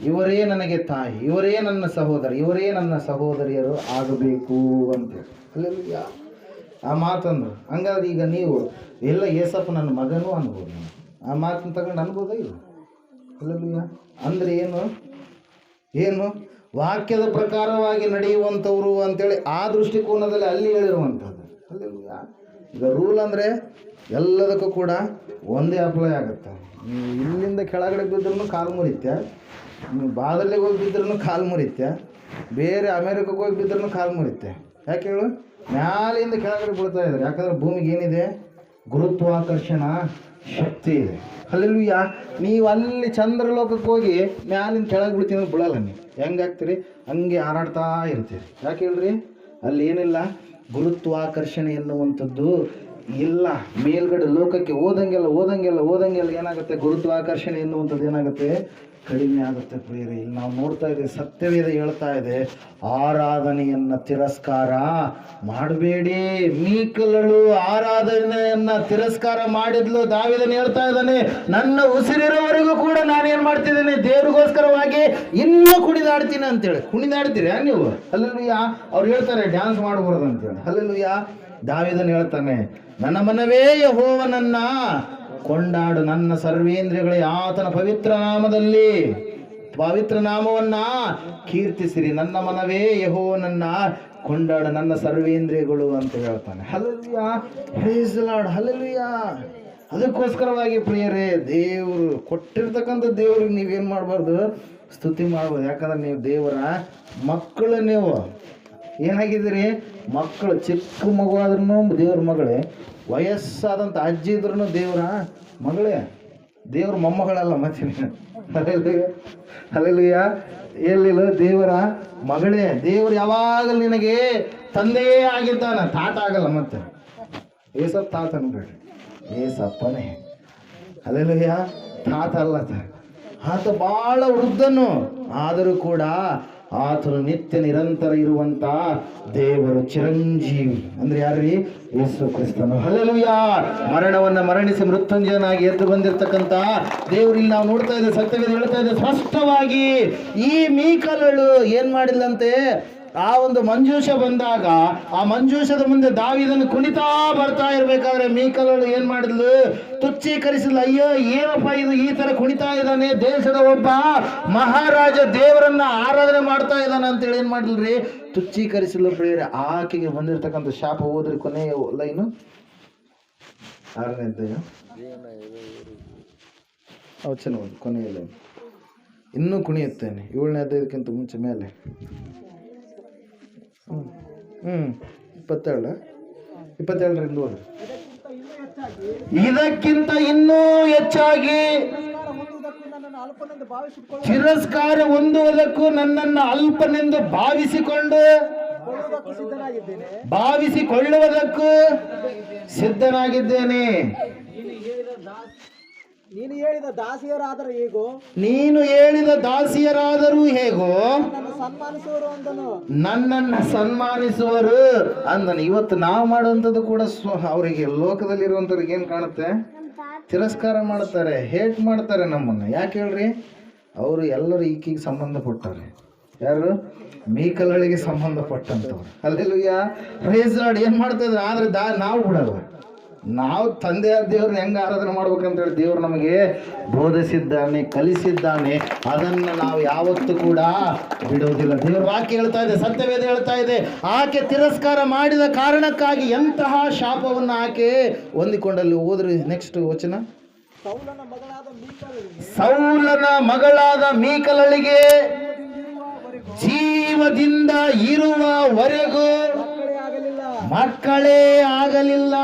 ಇವರೇ ನನಗೆ ತಾಯಿ, ಇವರೇ ನನ್ನ ಸಹೋದರ, ಇವರೇ ನನ್ನ ಸಹೋದರಿಯರು ಆಗಬೇಕು ಅಂತೇಳಿ. ಅಲ್ಲೆಲ್ಲ ಆ ಮಾತಂದ್ರು. ಹಂಗಾದ್ರೆ ಈಗ ನೀವು ಎಲ್ಲ ಏಸಪ್ಪ ನನ್ನ ಮಗನೂ ಅನ್ಬೋದು. ಆ ಮಾತನ್ನು ತಗೊಂಡು ಅನ್ಬೋದ ಇಲ್ಲ? ಅಲ್ಲೆಲ್ಲ ಅಂದರೆ ಏನು ವಾಕ್ಯದ ಪ್ರಕಾರವಾಗಿ ನಡೆಯುವಂಥವ್ರು ಅಂತೇಳಿ ಆ ದೃಷ್ಟಿಕೋನದಲ್ಲಿ ಅಲ್ಲಿ ಹೇಳಿರುವಂಥದ್ದು. ಅಲ್ಲೆಲ್ಲ ಈಗ ರೂಲ್ ಅಂದರೆ ಎಲ್ಲದಕ್ಕೂ ಕೂಡ ಒಂದೇ ಅಪ್ಲೈ ಆಗುತ್ತೆ. ನೀವು ಇಲ್ಲಿಂದ ಕೆಳಗಡೆ ಬಿದ್ದರೂ ಕಾಲು ಮುರಿತ್ಯ, ನೀವು ಬಾದಲ್ಲಿಗೆ ಹೋಗಿ ಬಿದ್ರೂ ಕಾಲು ಮುರಿತ್ಯ, ಬೇರೆ ಅಮೇರಿಕಕ್ಕೆ ಹೋಗಿ ಬಿದ್ರೂ ಕಾಲು ಮುರಿತ್ಯ. ಯಾಕೆ ಹೇಳು? ಮ್ಯಾಲಿಂದ ಕೆಳಗಡೆ ಬೀಳ್ತಾ ಇದ್ದಾರೆ. ಯಾಕಂದ್ರೆ ಭೂಮಿಗೆ ಏನಿದೆ? ಗುರುತ್ವಾಕರ್ಷಣ ಶಕ್ತಿ ಇದೆ. ಅಲ್ಲೆಲ್ಲೂಯ್ಯ. ನೀವು ಅಲ್ಲಿ ಚಂದ್ರಲೋಕಕ್ಕೆ ಹೋಗಿ ಮ್ಯಾಲಿಂದ ಕೆಳಗೆ ಬೀಳ್ತೀನಿ ಬಿಡಲ್ಲ. ನೀವು ಹೆಂಗಾಗ್ತೀರಿ? ಹಂಗೆ ಹಾರಾಡ್ತಾ ಇರ್ತೀರಿ. ಯಾಕೆ ಹೇಳ್ರಿ? ಅಲ್ಲಿ ಏನಿಲ್ಲ, ಗುರುತ್ವಾಕರ್ಷಣೆ ಎನ್ನುವಂಥದ್ದು ಇಲ್ಲ. ಮೇಲ್ಗಡೆ ಲೋಕಕ್ಕೆ ಓದಂಗೆಲ್ಲ ಏನಾಗುತ್ತೆ? ಗುರುತ್ವಾಕರ್ಷಣೆ ಎನ್ನುವಂಥದ್ದು ಏನಾಗುತ್ತೆ? ಕಡಿಮೆ ಆಗುತ್ತೆ. ಪ್ರಿಯರೇ, ಇಲ್ಲಿ ನಾವು ನೋಡ್ತಾ ಇದ್ದೇವೆ, ಸತ್ಯವೇದ ಹೇಳ್ತಾ ಇದೆ, ಆರಾಧನೆಯನ್ನ ತಿರಸ್ಕಾರ ಮಾಡಬೇಡಿ. ಮೀಕಲಳು ಆರಾಧನೆಯನ್ನ ತಿರಸ್ಕಾರ ಮಾಡಿದ್ಲು. ದಾವೀದನು ಹೇಳ್ತಾ ಇದ್ದಾನೆ, ನನ್ನ ಉಸಿರಿರೋವರೆಗೂ ಕೂಡ ನಾನೇನ್ ಮಾಡ್ತಿದ್ದೇನೆ? ದೇವರಿಗೋಸ್ಕರವಾಗಿ ಇನ್ನೂ ಕುಣಿದಾಡ್ತೀನಿ ಅಂತೇಳಿ. ಕುಣಿದಾಡ್ತೀರಾ ನೀವು? ಹಲ್ಲೆಲೂಯಾ. ಅವ್ರು ಹೇಳ್ತಾರೆ ಡ್ಯಾನ್ಸ್ ಮಾಡಬಾರ್ದು ಅಂತೇಳಿ. ಹಲ್ಲೆಲೂಯಾ. ದಾವೀದನು ಹೇಳ್ತಾನೆ, ನನ್ನ ಮನವೇ ಯೆಹೋವನನ್ನ ಕೊಂಡಾಡು, ನನ್ನ ಸರ್ವೇಂದ್ರಿಯಗಳೇ ಆತನ ಪವಿತ್ರ ನಾಮವನ್ನ ಕೀರ್ತಿಸಿರಿ. ನನ್ನ ಮನವೇ ಯೆಹೋವನನ್ನ ಕೊಂಡಾಡು, ನನ್ನ ಸರ್ವೇಂದ್ರಿಯಗಳು ಅಂತ ಹೇಳ್ತಾನೆ. Hallelujah, praise the Lord, hallelujah. ಅದಕ್ಕೋಸ್ಕರವಾಗಿ ಪ್ರಿಯರೇ, ದೇವರು ಕೊಟ್ಟಿರ್ತಕ್ಕಂಥ ದೇವ್ರಿಗೆ ನೀವೇನು ಮಾಡಬಾರ್ದು? ಸ್ತುತಿ ಮಾಡ್ಬೋದು. ಯಾಕಂದ್ರೆ ನೀವು ದೇವರ ಮಕ್ಕಳು. ನೀವು ಏನಾಗಿದ್ದೀರಿ? ಮಕ್ಕಳು. ಚಿಕ್ಕ ಮಗು ಆದ್ರೂ ದೇವ್ರ ಮಗಳೇ, ವಯಸ್ಸಾದಂಥ ಅಜ್ಜಿ ಇದ್ರೂ ದೇವರ ಮಗಳೇ, ದೇವ್ರ ಮೊಮ್ಮಗಳಲ್ಲ. ಮತ್ತೆ ಅಲ್ಲೆಲ್ಲೂಯ್ಯ, ಎಲ್ಲಿಲ್ಲ, ದೇವರ ಮಗಳೇ. ದೇವರು ಯಾವಾಗಲೂ ನಿನಗೆ ತಂದೆಯೇ ಆಗಿದ್ದಾನ, ತಾತ ಆಗಲ್ಲ. ಮತ್ತೆ ಏಸಪ್ಪ ತಾತ ಅನ್ಬೇಡ್ರಿ, ಏಸಪ್ಪನೇ. ಅಲ್ಲೆಲ್ಲೂಯ್ಯ, ತಾತ ಅಲ್ಲ. ಆತ ಭಾಳ ವೃದ್ಧನು, ಆದರೂ ಕೂಡ ಆತನು ನಿತ್ಯ ನಿರಂತರ ಇರುವಂತ ದೇವರು, ಚಿರಂಜೀವಿ. ಅಂದ್ರೆ ಯಾರ್ರೀ? ಯೇಸು ಕ್ರಿಸ್ತನು. ಹಲ್ಲೆಲೂಯಾ. ಮರಣವನ್ನ ಮರಣಿಸಿ ಮೃತ್ಯುಂಜಯನಾಗಿ ಎದ್ದು ಬಂದಿರತಕ್ಕಂತ ದೇವರು ಇಲ್ಲಿ ನಾವು ನೋಡ್ತಾ ಇದ್ದೇವೆ. ಸತ್ಯವೇದ ಹೇಳ್ತಾ ಇದೆ ಸ್ಪಷ್ಟವಾಗಿ. ಈ ಮೀಕಲಳು ಏನ್ ಮಾಡಿಲ್ಲಂತೆ? ಆ ಒಂದು ಮಂಜೂಷ ಬಂದಾಗ ಆ ಮಂಜೂಷದ ಮುಂದೆ ದಾವೀದನು ಕುಣಿತಾ ಬರ್ತಾ ಇರ್ಬೇಕಾದ್ರೆ ಮೀಕಲಳು ಏನ್ ಮಾಡಿದ್ಲು? ತುಚ್ಛೀಕರಿಸಿದ್ಲು. ಅಯ್ಯೋ, ಏನಪ್ಪ ಇದು ಈ ತರ ಕುಣಿತಾ ಇದ್ದಾನೆ? ದೇಶದ ಒಬ್ಬ ಮಹಾರಾಜ ದೇವರನ್ನ ಆರಾಧನೆ ಮಾಡ್ತಾ ಇದ್ದಾನೆ ಅಂತೇಳಿ ಏನ್ ಮಾಡಿಲ್ರಿ? ತುಚ್ಛೀಕರಿಸಲು. ಪ್ರಿಯರೇ, ಆಕೆಗೆ ಬಂದಿರತಕ್ಕಂಥ ಶಾಪ ಓದ್ರಿ. ಕೊನೆಯ ಲೈನು 6ನೇ ಅಧ್ಯಾಯ ವಚನ ಕೊನೆಯ ಲೈನ್. ಇನ್ನೂ ಕುಣಿಯುತ್ತೇನೆ. 7ನೇ ಅಧ್ಯಾಯಕ್ಕಿಂತ ಮುಂಚೆ ಮೇಲೆ 27ರಿಂದ ಹೋದ್ರೆ, ಇದಕ್ಕಿಂತ ಇನ್ನೂ ಹೆಚ್ಚಾಗಿ ತಿರಸ್ಕಾರ ಹೊಂದುವುದಕ್ಕೂ ನನ್ನನ್ನು ಅಲ್ಪನೆಂದು ಭಾವಿಸಿಕೊಳ್ಳುವುದಕ್ಕೂ ಸಿದ್ಧನಾಗಿದ್ದೇನೆ. ನೀನು ಹೇಳಿದ ದಾಸಿಯರಾದರೂ ಹೇಗೋ ನನ್ನನ್ನು ಸನ್ಮಾನಿಸುವರು ಅಂದನು. ಇವತ್ತು ನಾವು ಮಾಡುವಂಥದ್ದು ಕೂಡ ಅವರಿಗೆ, ಲೋಕದಲ್ಲಿರುವಂಥವ್ರಿಗೆ ಏನು ಕಾಣುತ್ತೆ? ತಿರಸ್ಕಾರ ಮಾಡ್ತಾರೆ, ಹೇಟ್ ಮಾಡ್ತಾರೆ ನಮ್ಮನ್ನು. ಯಾಕೆ ಹೇಳ್ರಿ? ಅವರು ಎಲ್ಲರೂ ಈಕೆಗೆ ಸಂಬಂಧಪಟ್ಟವ್ರೆ. ಯಾರು? ಮೀಕಲಳಿಗೆ ಸಂಬಂಧಪಟ್ಟಂಥವ್ರು. Hallelujah, praise Lord. ಏನ್ ಮಾಡ್ತಾ ಇದ್ರು ಆದ್ರೆ ನಾವು ಬಿಡಲ್ಲ. ನಾವು ತಂದೆಯ ದೇವ್ರನ್ನ ಹೆಂಗೆ ಆರಾಧನೆ ಮಾಡ್ಬೇಕಂತ ಹೇಳಿ ದೇವ್ರು ನಮಗೆ ಬೋಧಿಸಿದ್ದಾನೆ, ಕಲಿಸಿದ್ದಾನೆ. ಅದನ್ನು ನಾವು ಯಾವತ್ತೂ ಕೂಡ ಬಿಡೋದಿಲ್ಲ. ದೇವ್ರ ವಾಕ್ಯ ಹೇಳ್ತಾ ಇದೆ, ಸತ್ಯವೇದ ಹೇಳ್ತಾ ಇದೆ, ಆಕೆ ತಿರಸ್ಕಾರ ಮಾಡಿದ ಕಾರಣಕ್ಕಾಗಿ ಎಂತಹ ಶಾಪವನ್ನು ಆಕೆ ಹೊಂದಿಕೊಂಡಲ್ಲಿ. ಹೋದ್ರಿ ನೆಕ್ಸ್ಟ್ ವಚನ. ಸೌಲನ ಮಗಳಾದ ಮೀಕಲಳಿಗೆ ಜೀವದಿಂದ ಇರುವವರೆಗೂ ಮಕ್ಕಳೇ ಆಗಲಿಲ್ಲ.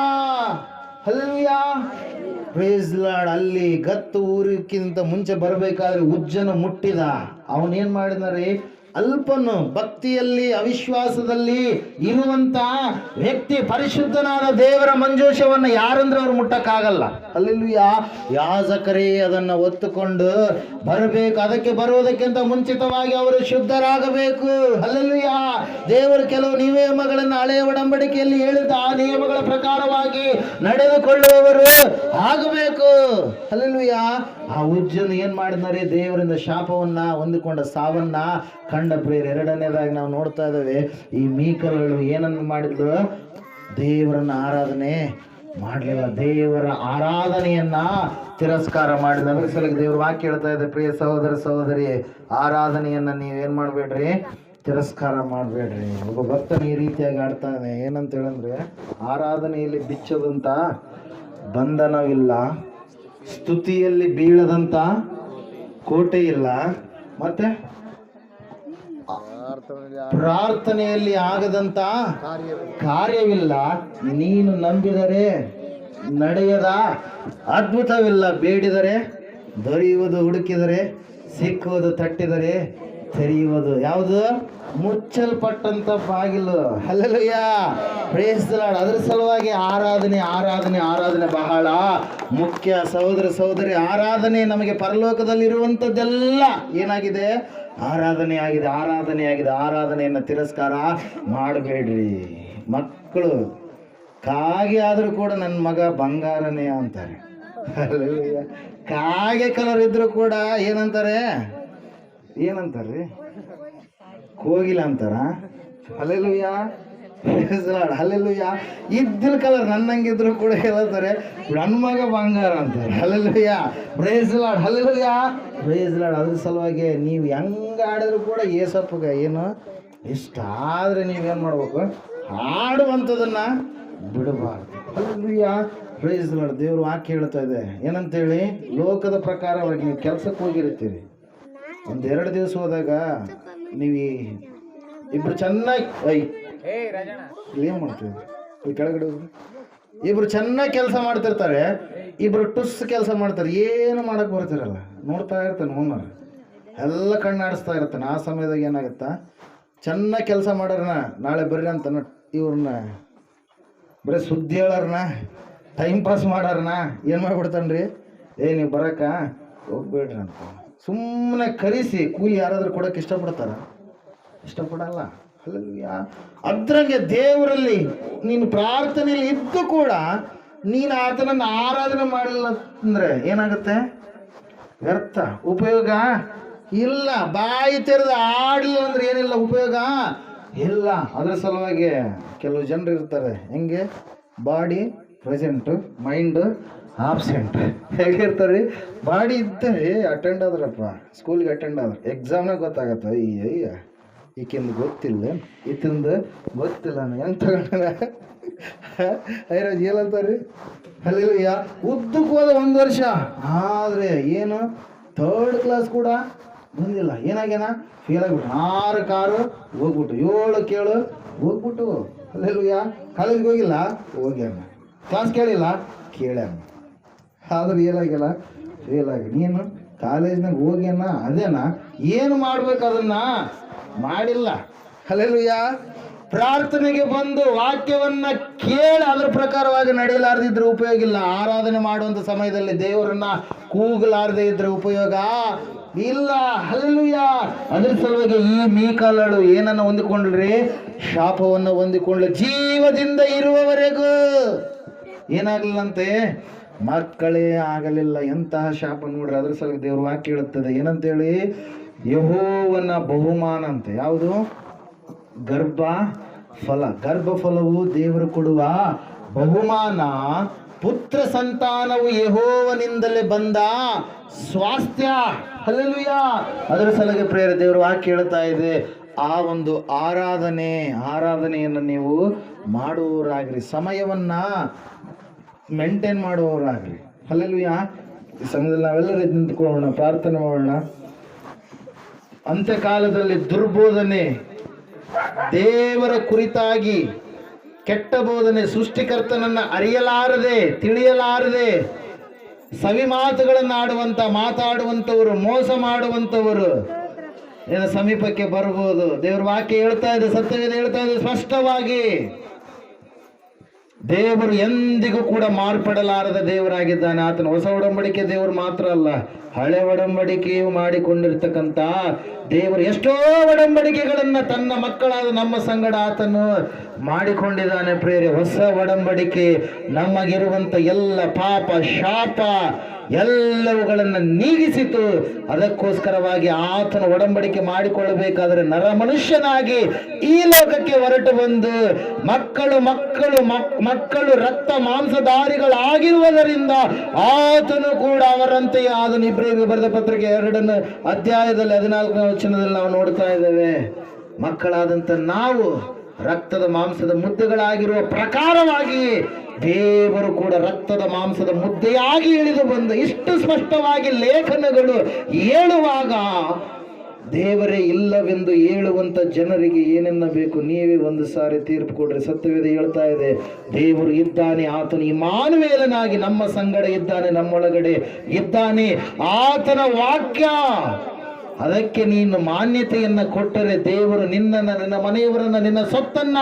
Hallelujah, praise Lord. ಅಲ್ಲಿ ಗತ್ತು ಊರಿಕ್ಕಿಂತ ಮುಂಚೆ ಬರಬೇಕಾದ್ರೆ ಉಜ್ಜನ ಮುಟ್ಟಿದ. ಅವನೇನ್ ಮಾಡಿದಾರೆ? ಅಲ್ಪನು, ಭಕ್ತಿಯಲ್ಲಿ ಅವಿಶ್ವಾಸದಲ್ಲಿ ಇರುವಂತ ವ್ಯಕ್ತಿ ಪರಿಶುದ್ಧನಾದ ದೇವರ ಮಂಜೂಷವನ್ನು ಯಾರಂದ್ರೆ ಅವ್ರು ಮುಟ್ಟಕ್ಕಾಗಲ್ಲ. ಹಲ್ಲೆಲೂಯಾ, ಯಾಜಕರೇ ಅದನ್ನ ಹೊತ್ತುಕೊಂಡು ಬರಬೇಕು. ಅದಕ್ಕೆ ಬರುವುದಕ್ಕಿಂತ ಮುಂಚಿತವಾಗಿ ಅವರು ಶುದ್ಧರಾಗಬೇಕು. ಹಲ್ಲೆಲೂಯಾ, ದೇವರು ಕೆಲವು ನಿಯಮಗಳನ್ನು ಹಳೆಯ ಒಡಂಬಡಿಕೆಯಲ್ಲಿ ಹೇಳಿದ ಆ ನಿಯಮಗಳ ಪ್ರಕಾರವಾಗಿ ನಡೆದುಕೊಳ್ಳುವವರು ಆಗಬೇಕು. ಹಲ್ಲೆಲೂಯಾ. ಆ ಉಜ್ಜನ ಏನ್ ಮಾಡಿದ್ದಾರೆ? ದೇವರಿಂದ ಶಾಪವನ್ನ ಹೊಂದಿಕೊಂಡ, ಸಾವನ್ನ ಕಂಡ ಪ್ರಿಯರು. ಎರಡನೇದಾಗಿ ನಾವು ನೋಡ್ತಾ ಇದ್ದೇವೆ, ಈ ಮೀಕಲಳು ಏನನ್ನು ಮಾಡಿದ್ಲು? ದೇವರನ್ನ ಆರಾಧನೆ ಮಾಡಲಿಲ್ಲ. ದೇವರ ಆರಾಧನೆಯನ್ನ ತಿರಸ್ಕಾರ ಮಾಡಿದ. ಅದ್ರ ಸಲುವಾಗಿ ದೇವ್ರ ವಾಕ್ಯ ಹೇಳ್ತಾ ಇದೆ, ಪ್ರಿಯ ಸಹೋದರ ಸಹೋದರಿ, ಆರಾಧನೆಯನ್ನ ನೀವೇನ್ ಮಾಡ್ಬೇಡ್ರಿ? ತಿರಸ್ಕಾರ ಮಾಡಬೇಡ್ರಿ. ಒಬ್ಬ ಭಕ್ತನ ಈ ರೀತಿಯಾಗಿ ಆಡ್ತಾನೆ. ಏನಂತ ಹೇಳಂದ್ರೆ, ಆರಾಧನೆಯಲ್ಲಿ ಬಿಚ್ಚದಂತ ಬಂಧನವಿಲ್ಲ, ಸ್ತುತಿಯಲ್ಲಿ ಬೀಳದಂತ ಕೋಟೆ ಇಲ್ಲ, ಮತ್ತೆ ಪ್ರಾರ್ಥನೆಯಲ್ಲಿ ಆಗದಂತ ಕಾರ್ಯವಿಲ್ಲ. ನೀನು ನಂಬಿದರೆ ನಡೆಯದ ಅದ್ಭುತವಿಲ್ಲ. ಬೇಡಿದರೆ ದೊರೆಯುವುದು, ಹುಡುಕಿದರೆ ಸಿಕ್ಕುವುದು, ತಟ್ಟಿದರೆ ತೆರೆಯುವುದು. ಯಾವುದು? ಮುಚ್ಚಲ್ಪಟ್ಟಂತ ಬಾಗಿಲು. Hallelujah, praise the Lord. ಅದ್ರ ಸಲುವಾಗಿ ಆರಾಧನೆ ಬಹಳ ಮುಖ್ಯ. ಸಹೋದರ ಸಹೋದರಿ, ಆರಾಧನೆ ನಮಗೆ ಪರಲೋಕದಲ್ಲಿರುವಂಥದ್ದೆಲ್ಲ ಏನಾಗಿದೆ? ಆರಾಧನೆ ಆಗಿದೆ. ಆರಾಧನೆಯನ್ನು ತಿರಸ್ಕಾರ ಮಾಡಬೇಡ್ರಿ. ಮಕ್ಕಳು ಕಾಗೆ ಆದರೂ ಕೂಡ ನನ್ನ ಮಗ ಬಂಗಾರನೇ ಅಂತಾರೆ. ಹಲ್ಲೆಲೂಯಾ. ಕಾಗೆ ಕಲರ್ ಇದ್ರು ಕೂಡ ಏನಂತಾರೆ? ಕೋಗಿಲ ಅಂತಾರ. Hallelujah, hallelujah. ಇದ್ದಿನ ಕಲರ್ ನನ್ನಂಗಿದ್ರು ಕೂಡ ಹೇಳ್ತಾರೆ ನನ್ನ ಮಗ ಬಂಗಾರ ಅಂತಾರೆ. Hallelujah, praise the Lord. Hallelujah, praise the Lord. ಅದ್ರ ಸಲುವಾಗಿ ನೀವು ಹೆಂಗ ಆಡಿದ್ರು ಕೂಡ ಏಸಪ್ಪಗೆ ಏನು ಇಷ್ಟ ಆದ್ರೆ ನೀವೇನು ಮಾಡ್ಬೇಕು? ಹಾಡುವಂಥದನ್ನ ಬಿಡಬಾರ್ದು. Hallelujah, praise the Lord. ದೇವ್ರ ವಾಕ್ಯ ಹೇಳ್ತಾ ಇದೆ ಏನಂತೇಳಿ, ಲೋಕದ ಪ್ರಕಾರವಾಗಿ ನೀವು ಕೆಲ್ಸಕ್ಕೆ ಹೋಗಿರ್ತೀರಿ. ಒಂದೆರಡು ದಿವಸ ಹೋದಾಗ ನೀವು ಇಬ್ರು ಚೆನ್ನಾಗಿ ಏನ್ ಮಾಡ್ತೀವಿ? ಕೆಳಗಡೆ ಇಬ್ರು ಚೆನ್ನಾಗಿ ಕೆಲಸ ಮಾಡ್ತಿರ್ತಾರೆ, ಇಬ್ರು ಟುಸ್ ಕೆಲಸ ಮಾಡ್ತಾರೆ. ಏನು ಮಾಡಕ್ ಬರ್ತಿರಲ್ಲ, ನೋಡ್ತಾ ಇರ್ತಾನೆ ಮುನ್ನರ್ ಎಲ್ಲ ಕಣ್ಣಾಡಿಸ್ತಾ ಇರ್ತಾನೆ. ಆ ಸಮಯದಾಗ ಏನಾಗುತ್ತಾ? ಚೆನ್ನಾಗಿ ಕೆಲಸ ಮಾಡೋರನ್ನ ನಾಳೆ ಬರ್ರಿ ಅಂತ ಇವ್ರನ್ನ ಬರೀ ಸುದ್ದಿ ಹೇಳೋರ್ನ, ಟೈಮ್ ಪಾಸ್ ಮಾಡೋರ್ನ ಏನು ಮಾಡ್ಬಿಡ್ತಾನ್ರಿ? ನೀವು ಬರಕ ಹೋಗ್ಬೇಡ್ರಿ ಅಂತ ಸುಮ್ಮನೆ ಕರೆಸಿ ಕೂಲಿ ಯಾರಾದ್ರೂ ಕೊಡೋಕೆ ಇಷ್ಟಪಡಲ್ಲ. ಹಲ್ಲೆಲೂಯಾ. ಅದ್ರಂಗೆ ದೇವರಲ್ಲಿ ನೀನು ಪ್ರಾರ್ಥನೆಯಲ್ಲಿ ಇದ್ದು ಕೂಡ ನೀನು ಆತನನ್ನು ಆರಾಧನೆ ಮಾಡಲಿಲ್ಲ ಅಂದ್ರೆ ಏನಾಗುತ್ತೆ? ವ್ಯರ್ಥ, ಉಪಯೋಗ ಇಲ್ಲ. ಬಾಯಿ ತೆರೆದು ಆಡಲಿಲ್ಲ ಅಂದ್ರೆ ಏನಿಲ್ಲ, ಉಪಯೋಗ ಇಲ್ಲ. ಅದ್ರ ಸಲುವಾಗಿ ಕೆಲವು ಜನರು ಇರ್ತಾರೆ, ಹೆಂಗೆ? Body present, mind absent. ಹೇಗಿರ್ತಾರೆ? ಬಾಡಿ ಇದ್ದರೆ ಅಟೆಂಡ್ ಆದ್ರಪ್ಪ, ಸ್ಕೂಲ್ಗೆ ಅಟೆಂಡ್ ಆದ್ರೆ ಎಕ್ಸಾಮ್ನಾಗ ಗೊತ್ತಾಗತ್ತ, ಅಯ್ಯ ಈಕಿಂದು ಗೊತ್ತಿಲ್ಲ, ಈತಿಂದು ಗೊತ್ತಿಲ್ಲ, ಹೆಂಗೆ ತಗೊಂಡ ಐರಾಜ್ ಏನಂತಾರೆ? ಹಲ್ಲೆಲೂಯಾ. ಉದ್ದಕ್ಕೆ ಹೋದ 1 ವರ್ಷ ಆದರೆ ಏನು 3rd ಕ್ಲಾಸ್ ಕೂಡ ಬಂದಿಲ್ಲ. ಏನಾಗ್ಯಾನ? ಫೇಲ್ ಆಗಿಬಿಟ್ಟು. 6 ಕಾರು ಹೋಗ್ಬಿಟ್ಟು, 7 ಕೇಳು ಹೋಗ್ಬಿಟ್ಟು. ಹಲ್ಲೆಲೂಯಾ. ಕಾಲೇಜ್ಗೆ ಹೋಗಿಲ್ಲ, ಹೋಗ್ಯಾನ. ಕ್ಲಾಸ್ ಕೇಳಿಲ್ಲ, ಕೇಳ್ಯಾನ. ಆದ್ರೆ ಏನಾಗಿಲ್ಲ, ಫೇಲ್ ಆಗಿ. ನೀನು ಕಾಲೇಜ್ನಾಗ ಹೋಗ್ಯಾನ, ಅದೇನಾ ಏನು ಮಾಡ್ಬೇಕು ಅದನ್ನ ಮಾಡಿಲ್ಲ. ಹಲ್ಲೆಲೂಯಾ. ಪ್ರಾರ್ಥನೆಗೆ ಬಂದು ವಾಕ್ಯವನ್ನ ಕೇಳಿ ಅದ್ರ ಪ್ರಕಾರವಾಗಿ ನಡೆಯಲಾರದಿದ್ರೆ ಉಪಯೋಗ ಇಲ್ಲ. ಆರಾಧನೆ ಮಾಡುವಂಥ ಸಮಯದಲ್ಲಿ ದೇವರನ್ನ ಕೂಗಲಾರದೆ ಇದ್ರೆ ಉಪಯೋಗ ಇಲ್ಲ. ಹಲ್ಲೆಲೂಯಾ. ಅದ್ರ ಸಲುವಾಗಿ ಈ ಮೀಕಾಲಳು ಏನನ್ನ ಹೊಂದಿಕೊಂಡ್ರಿ? ಶಾಪವನ್ನು ಹೊಂದಿಕೊಂಡ್ಲು. ಜೀವದಿಂದ ಇರುವವರೆಗೂ ಏನಾಗಲಿಲ್ಲಂತೆ? ಮಕ್ಕಳೇ ಆಗಲಿಲ್ಲ. ಎಂತಹ ಶಾಪ ನೋಡ್ರಿ. ಅದ್ರ ಸಲುವಾಗಿ ದೇವ್ರ ವಾಕ್ಯ ಹೇಳುತ್ತದೆ ಏನಂತೇಳಿ? ಯೆಹೋವನ ಬಹುಮಾನ ಅಂತೆ. ಯಾವುದು? ಗರ್ಭ ಗರ್ಭಫಲವು ದೇವರು ಕೊಡುವ ಬಹುಮಾನ. ಪುತ್ರ ಸಂತಾನವು ಯೆಹೋವನಿಂದಲೇ ಬಂದ ಸ್ವಾಸ್ಥ್ಯ. ಹಲ್ಲೆಲೂಯಾ. ಅದರ ಸಲುವಾಗಿ ಪ್ರಿಯರೇ, ದೇವರು ವಾಕ್ಯ ಹೇಳ್ತಾ ಇದೆ, ಆ ಒಂದು ಆರಾಧನೆಯನ್ನು ನೀವು ಮಾಡುವವರಾಗ್ರಿ, ಸಮಯವನ್ನ ಮೇಂಟೈನ್ ಮಾಡುವವರಾಗ್ರಿ. ಹಲ್ಲೆಲೂಯಾ. ಈ ಸಮಯದಲ್ಲಿ ನಾವೆಲ್ಲರೂ ನಿಂತ್ಕೊಳ್ಳೋಣ, ಪ್ರಾರ್ಥನೆ ಮಾಡೋಣ. ಅಂತ್ಯಕಾಲದಲ್ಲಿ ದುರ್ಬೋಧನೆ, ದೇವರ ಕುರಿತಾಗಿ ಕೆಟ್ಟ ಬೋಧನೆ, ಸೃಷ್ಟಿಕರ್ತನನ್ನ ಅರಿಯಲಾರದೆ ತಿಳಿಯಲಾರದೆ ಸವಿ ಮಾತುಗಳನ್ನು ಮಾತಾಡುವಂಥವರು, ಮೋಸ ಮಾಡುವಂಥವರು ಸಮೀಪಕ್ಕೆ ಬರ್ಬೋದು. ದೇವ್ರ ವಾಕ್ಯ ಹೇಳ್ತಾ ಇದೆ, ಸತ್ಯವೇದ ಹೇಳ್ತಾ ಇದೆ ಸ್ಪಷ್ಟವಾಗಿ, ದೇವರು ಎಂದಿಗೂ ಕೂಡ ಮಾರ್ಪಡಲಾರದ ದೇವರಾಗಿದ್ದಾನೆ. ಆತನ ಹೊಸ ಒಡಂಬಡಿಕೆ ದೇವರು ಮಾತ್ರ ಅಲ್ಲ, ಹಳೆ ಒಡಂಬಡಿಕೆಯು ಮಾಡಿಕೊಂಡಿರ್ತಕ್ಕಂಥ ದೇವರು ಎಷ್ಟೋ ಒಡಂಬಡಿಕೆಗಳನ್ನ ತನ್ನ ಮಕ್ಕಳಾದ ನಮ್ಮ ಸಂಗಡ ಆತನು ಮಾಡಿಕೊಂಡಿದ್ದಾನೆ. ಪ್ರೇರೆ, ಹೊಸ ಒಡಂಬಡಿಕೆ ನಮಗಿರುವಂತ ಎಲ್ಲ ಪಾಪ ಶಾಪ ಎಲ್ಲವುಗಳನ್ನು ನೀಗಿಸಿತು. ಅದಕ್ಕೋಸ್ಕರವಾಗಿ ಆತನ ಒಡಂಬಡಿಕೆ ಮಾಡಿಕೊಳ್ಳಬೇಕಾದರೆ ನರ ಮನುಷ್ಯನಾಗಿ ಈ ಲೋಕಕ್ಕೆ ಹೊರಟು ಬಂದು ಮಕ್ಕಳು ರಕ್ತ ಮಾಂಸಧಾರಿಗಳಾಗಿರುವುದರಿಂದ ಆತನು ಕೂಡ ಅವರಂತೆಯೇ ಆದನು. ಇಬ್ರಿಯರಿಗೆ ಬರೆದ ಪತ್ರಿಕೆ 2ನೇ ಅಧ್ಯಾಯದಲ್ಲಿ 14ನೇ ವಚನದಲ್ಲಿ ನಾವು ನೋಡ್ತಾ ಇದ್ದೇವೆ. ಮಕ್ಕಳಾದಂತ ನಾವು ರಕ್ತದ ಮಾಂಸದ ಮುದ್ದೆಗಳಾಗಿರುವ ಪ್ರಕಾರವಾಗಿ ದೇವರು ಕೂಡ ರಕ್ತದ ಮಾಂಸದ ಮುದ್ದೆಯಾಗಿ ಇಳಿದು ಬಂದು ಇಷ್ಟು ಸ್ಪಷ್ಟವಾಗಿ ಲೇಖನಗಳು ಹೇಳುವಾಗ ದೇವರೇ ಇಲ್ಲವೆಂದು ಹೇಳುವಂತ ಜನರಿಗೆ ಏನೆನ್ನ ಬೇಕು, ನೀವೇ ಒಂದು ಸಾರಿ ತೀರ್ಪು ಕೊಡ್ರಿ. ಸತ್ಯವೇದ ಹೇಳ್ತಾ ಇದೆ, ದೇವರು ಇದ್ದಾನೆ, ಆತನು ಇಮ್ಮಾನುವೇಲನಾಗಿ ನಮ್ಮ ಸಂಗಡ ಇದ್ದಾನೆ, ನಮ್ಮೊಳಗಡೆ ಇದ್ದಾನೆ. ಆತನ ವಾಕ್ಯ, ಅದಕ್ಕೆ ನೀನು ಮಾನ್ಯತೆಯನ್ನ ಕೊಟ್ಟರೆ ದೇವರು ನಿನ್ನನ್ನು, ನಿನ್ನ ಮನೆಯವರನ್ನ, ನಿನ್ನ ಸೊತ್ತನ್ನ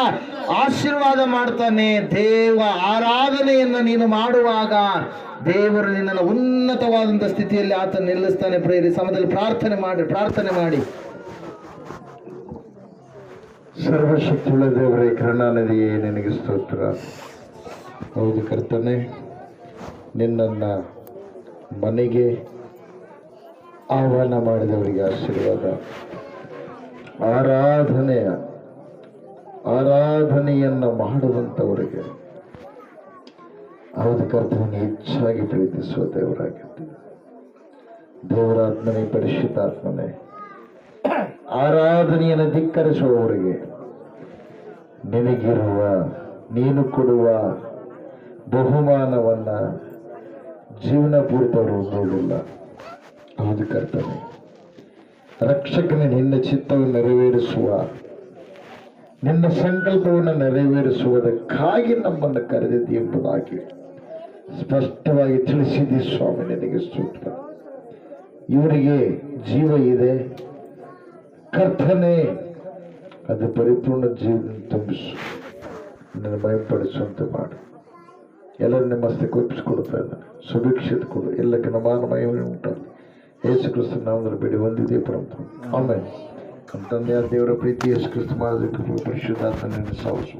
ಆಶೀರ್ವಾದ ಮಾಡ್ತಾನೆ. ದೇವ ಆರಾಧನೆಯನ್ನ ನೀನು ಮಾಡುವಾಗ ದೇವರು ನಿನ್ನನ್ನು ಉನ್ನತವಾದಂಥ ಸ್ಥಿತಿಯಲ್ಲಿ ಆತ ನಿಲ್ಲಿಸ್ತಾನೆ. ಪ್ರೇರಿ ಸಮಯದಲ್ಲಿ ಪ್ರಾರ್ಥನೆ ಮಾಡಿ. ಸರ್ವಶಕ್ತಿಯುಳ್ಳ ದೇವರೇ, ಕರುಣಾನಿಧಿಯೇ, ನಿನಗೆ ಸ್ತೋತ್ರ. ಹೌದು ಕರ್ತನೆ, ನಿನ್ನನ್ನು ಮನೆಗೆ ಆಹ್ವಾನ ಮಾಡಿದವರಿಗೆ ಆಶೀರ್ವಾದ, ಆರಾಧನೆಯನ್ನು ಮಾಡುವಂಥವರಿಗೆ ಹೌದು ಕರ್ತನೆ ಹೆಚ್ಚಾಗಿ ಪ್ರೀತಿಸುವ ದೇವರಾಗಿದ್ದೀವಿ. ದೇವರಾತ್ಮನೇ, ಪರಿಶುದ್ಧಾತ್ಮನೇ, ಆರಾಧನೆಯನ್ನು ಧಿಕ್ಕರಿಸುವವರಿಗೆ ನೀನು ಕೊಡುವ ಬಹುಮಾನವನ್ನ ಜೀವನ ಪೂರ್ತಿಯವರು ಹೊಂದುವುದಿಲ್ಲ. ಹೌದು ಕರ್ತನೆ, ರಕ್ಷಕನೇ, ನಿನ್ನ ಚಿತ್ತವನ್ನು ನೆರವೇರಿಸುವ, ನಿನ್ನ ಸಂಕಲ್ಪವನ್ನು ನೆರವೇರಿಸುವುದಕ್ಕಾಗಿ ನಮ್ಮನ್ನು ಕರೆದಿದ್ದಿ ಎಂಬುದಾಗಿ ಸ್ಪಷ್ಟವಾಗಿ ತಿಳಿಸಿದಿ ಸ್ವಾಮಿ, ನಿನಗೆ ಸ್ತೋತ್ರ. ಇವರಿಗೆ ಜೀವ ಇದೆ ಕರ್ತನೆ, ಅದು ಪರಿಪೂರ್ಣ ಜೀವನ ತುಂಬಿಸು, ನಿನ್ನ ಭಯಪಡಿಸುವಂತೆ ಮಾಡು. ಎಲ್ಲರೂ ನಿಮ್ಮ ಹಸ್ತಕ್ಕೆ ಒಪ್ಪಿಸಿಕೊಡ್ತಾ ಇದ್ದಾನೆ. ಸುಭಿಕ್ಷಿತ ಕೊಡು, ಎಲ್ಲಕ್ಕೆ ನಮಾನ ಮಹಿಮೆ ಉಂಟಾಗಲಿ. ಯೇಸು ಕ್ರಿಸ್ತ ನಾಮದಲ್ಲಿ ಬೇಡಿ ಹೊಂದಿದೆ ಪರಂತು. ಆಮೇಲೆ ನಮ್ಮ ತಂದೆಯ ದೇವರ ಪ್ರೀತಿ, ಯೇಸು ಕ್ರಿಸ್ತ ಮಾಡಿದ ಪರಿಶುದ್ಧಾತ್ಮನೆಯನ್ನು ಸಾಧಿಸು.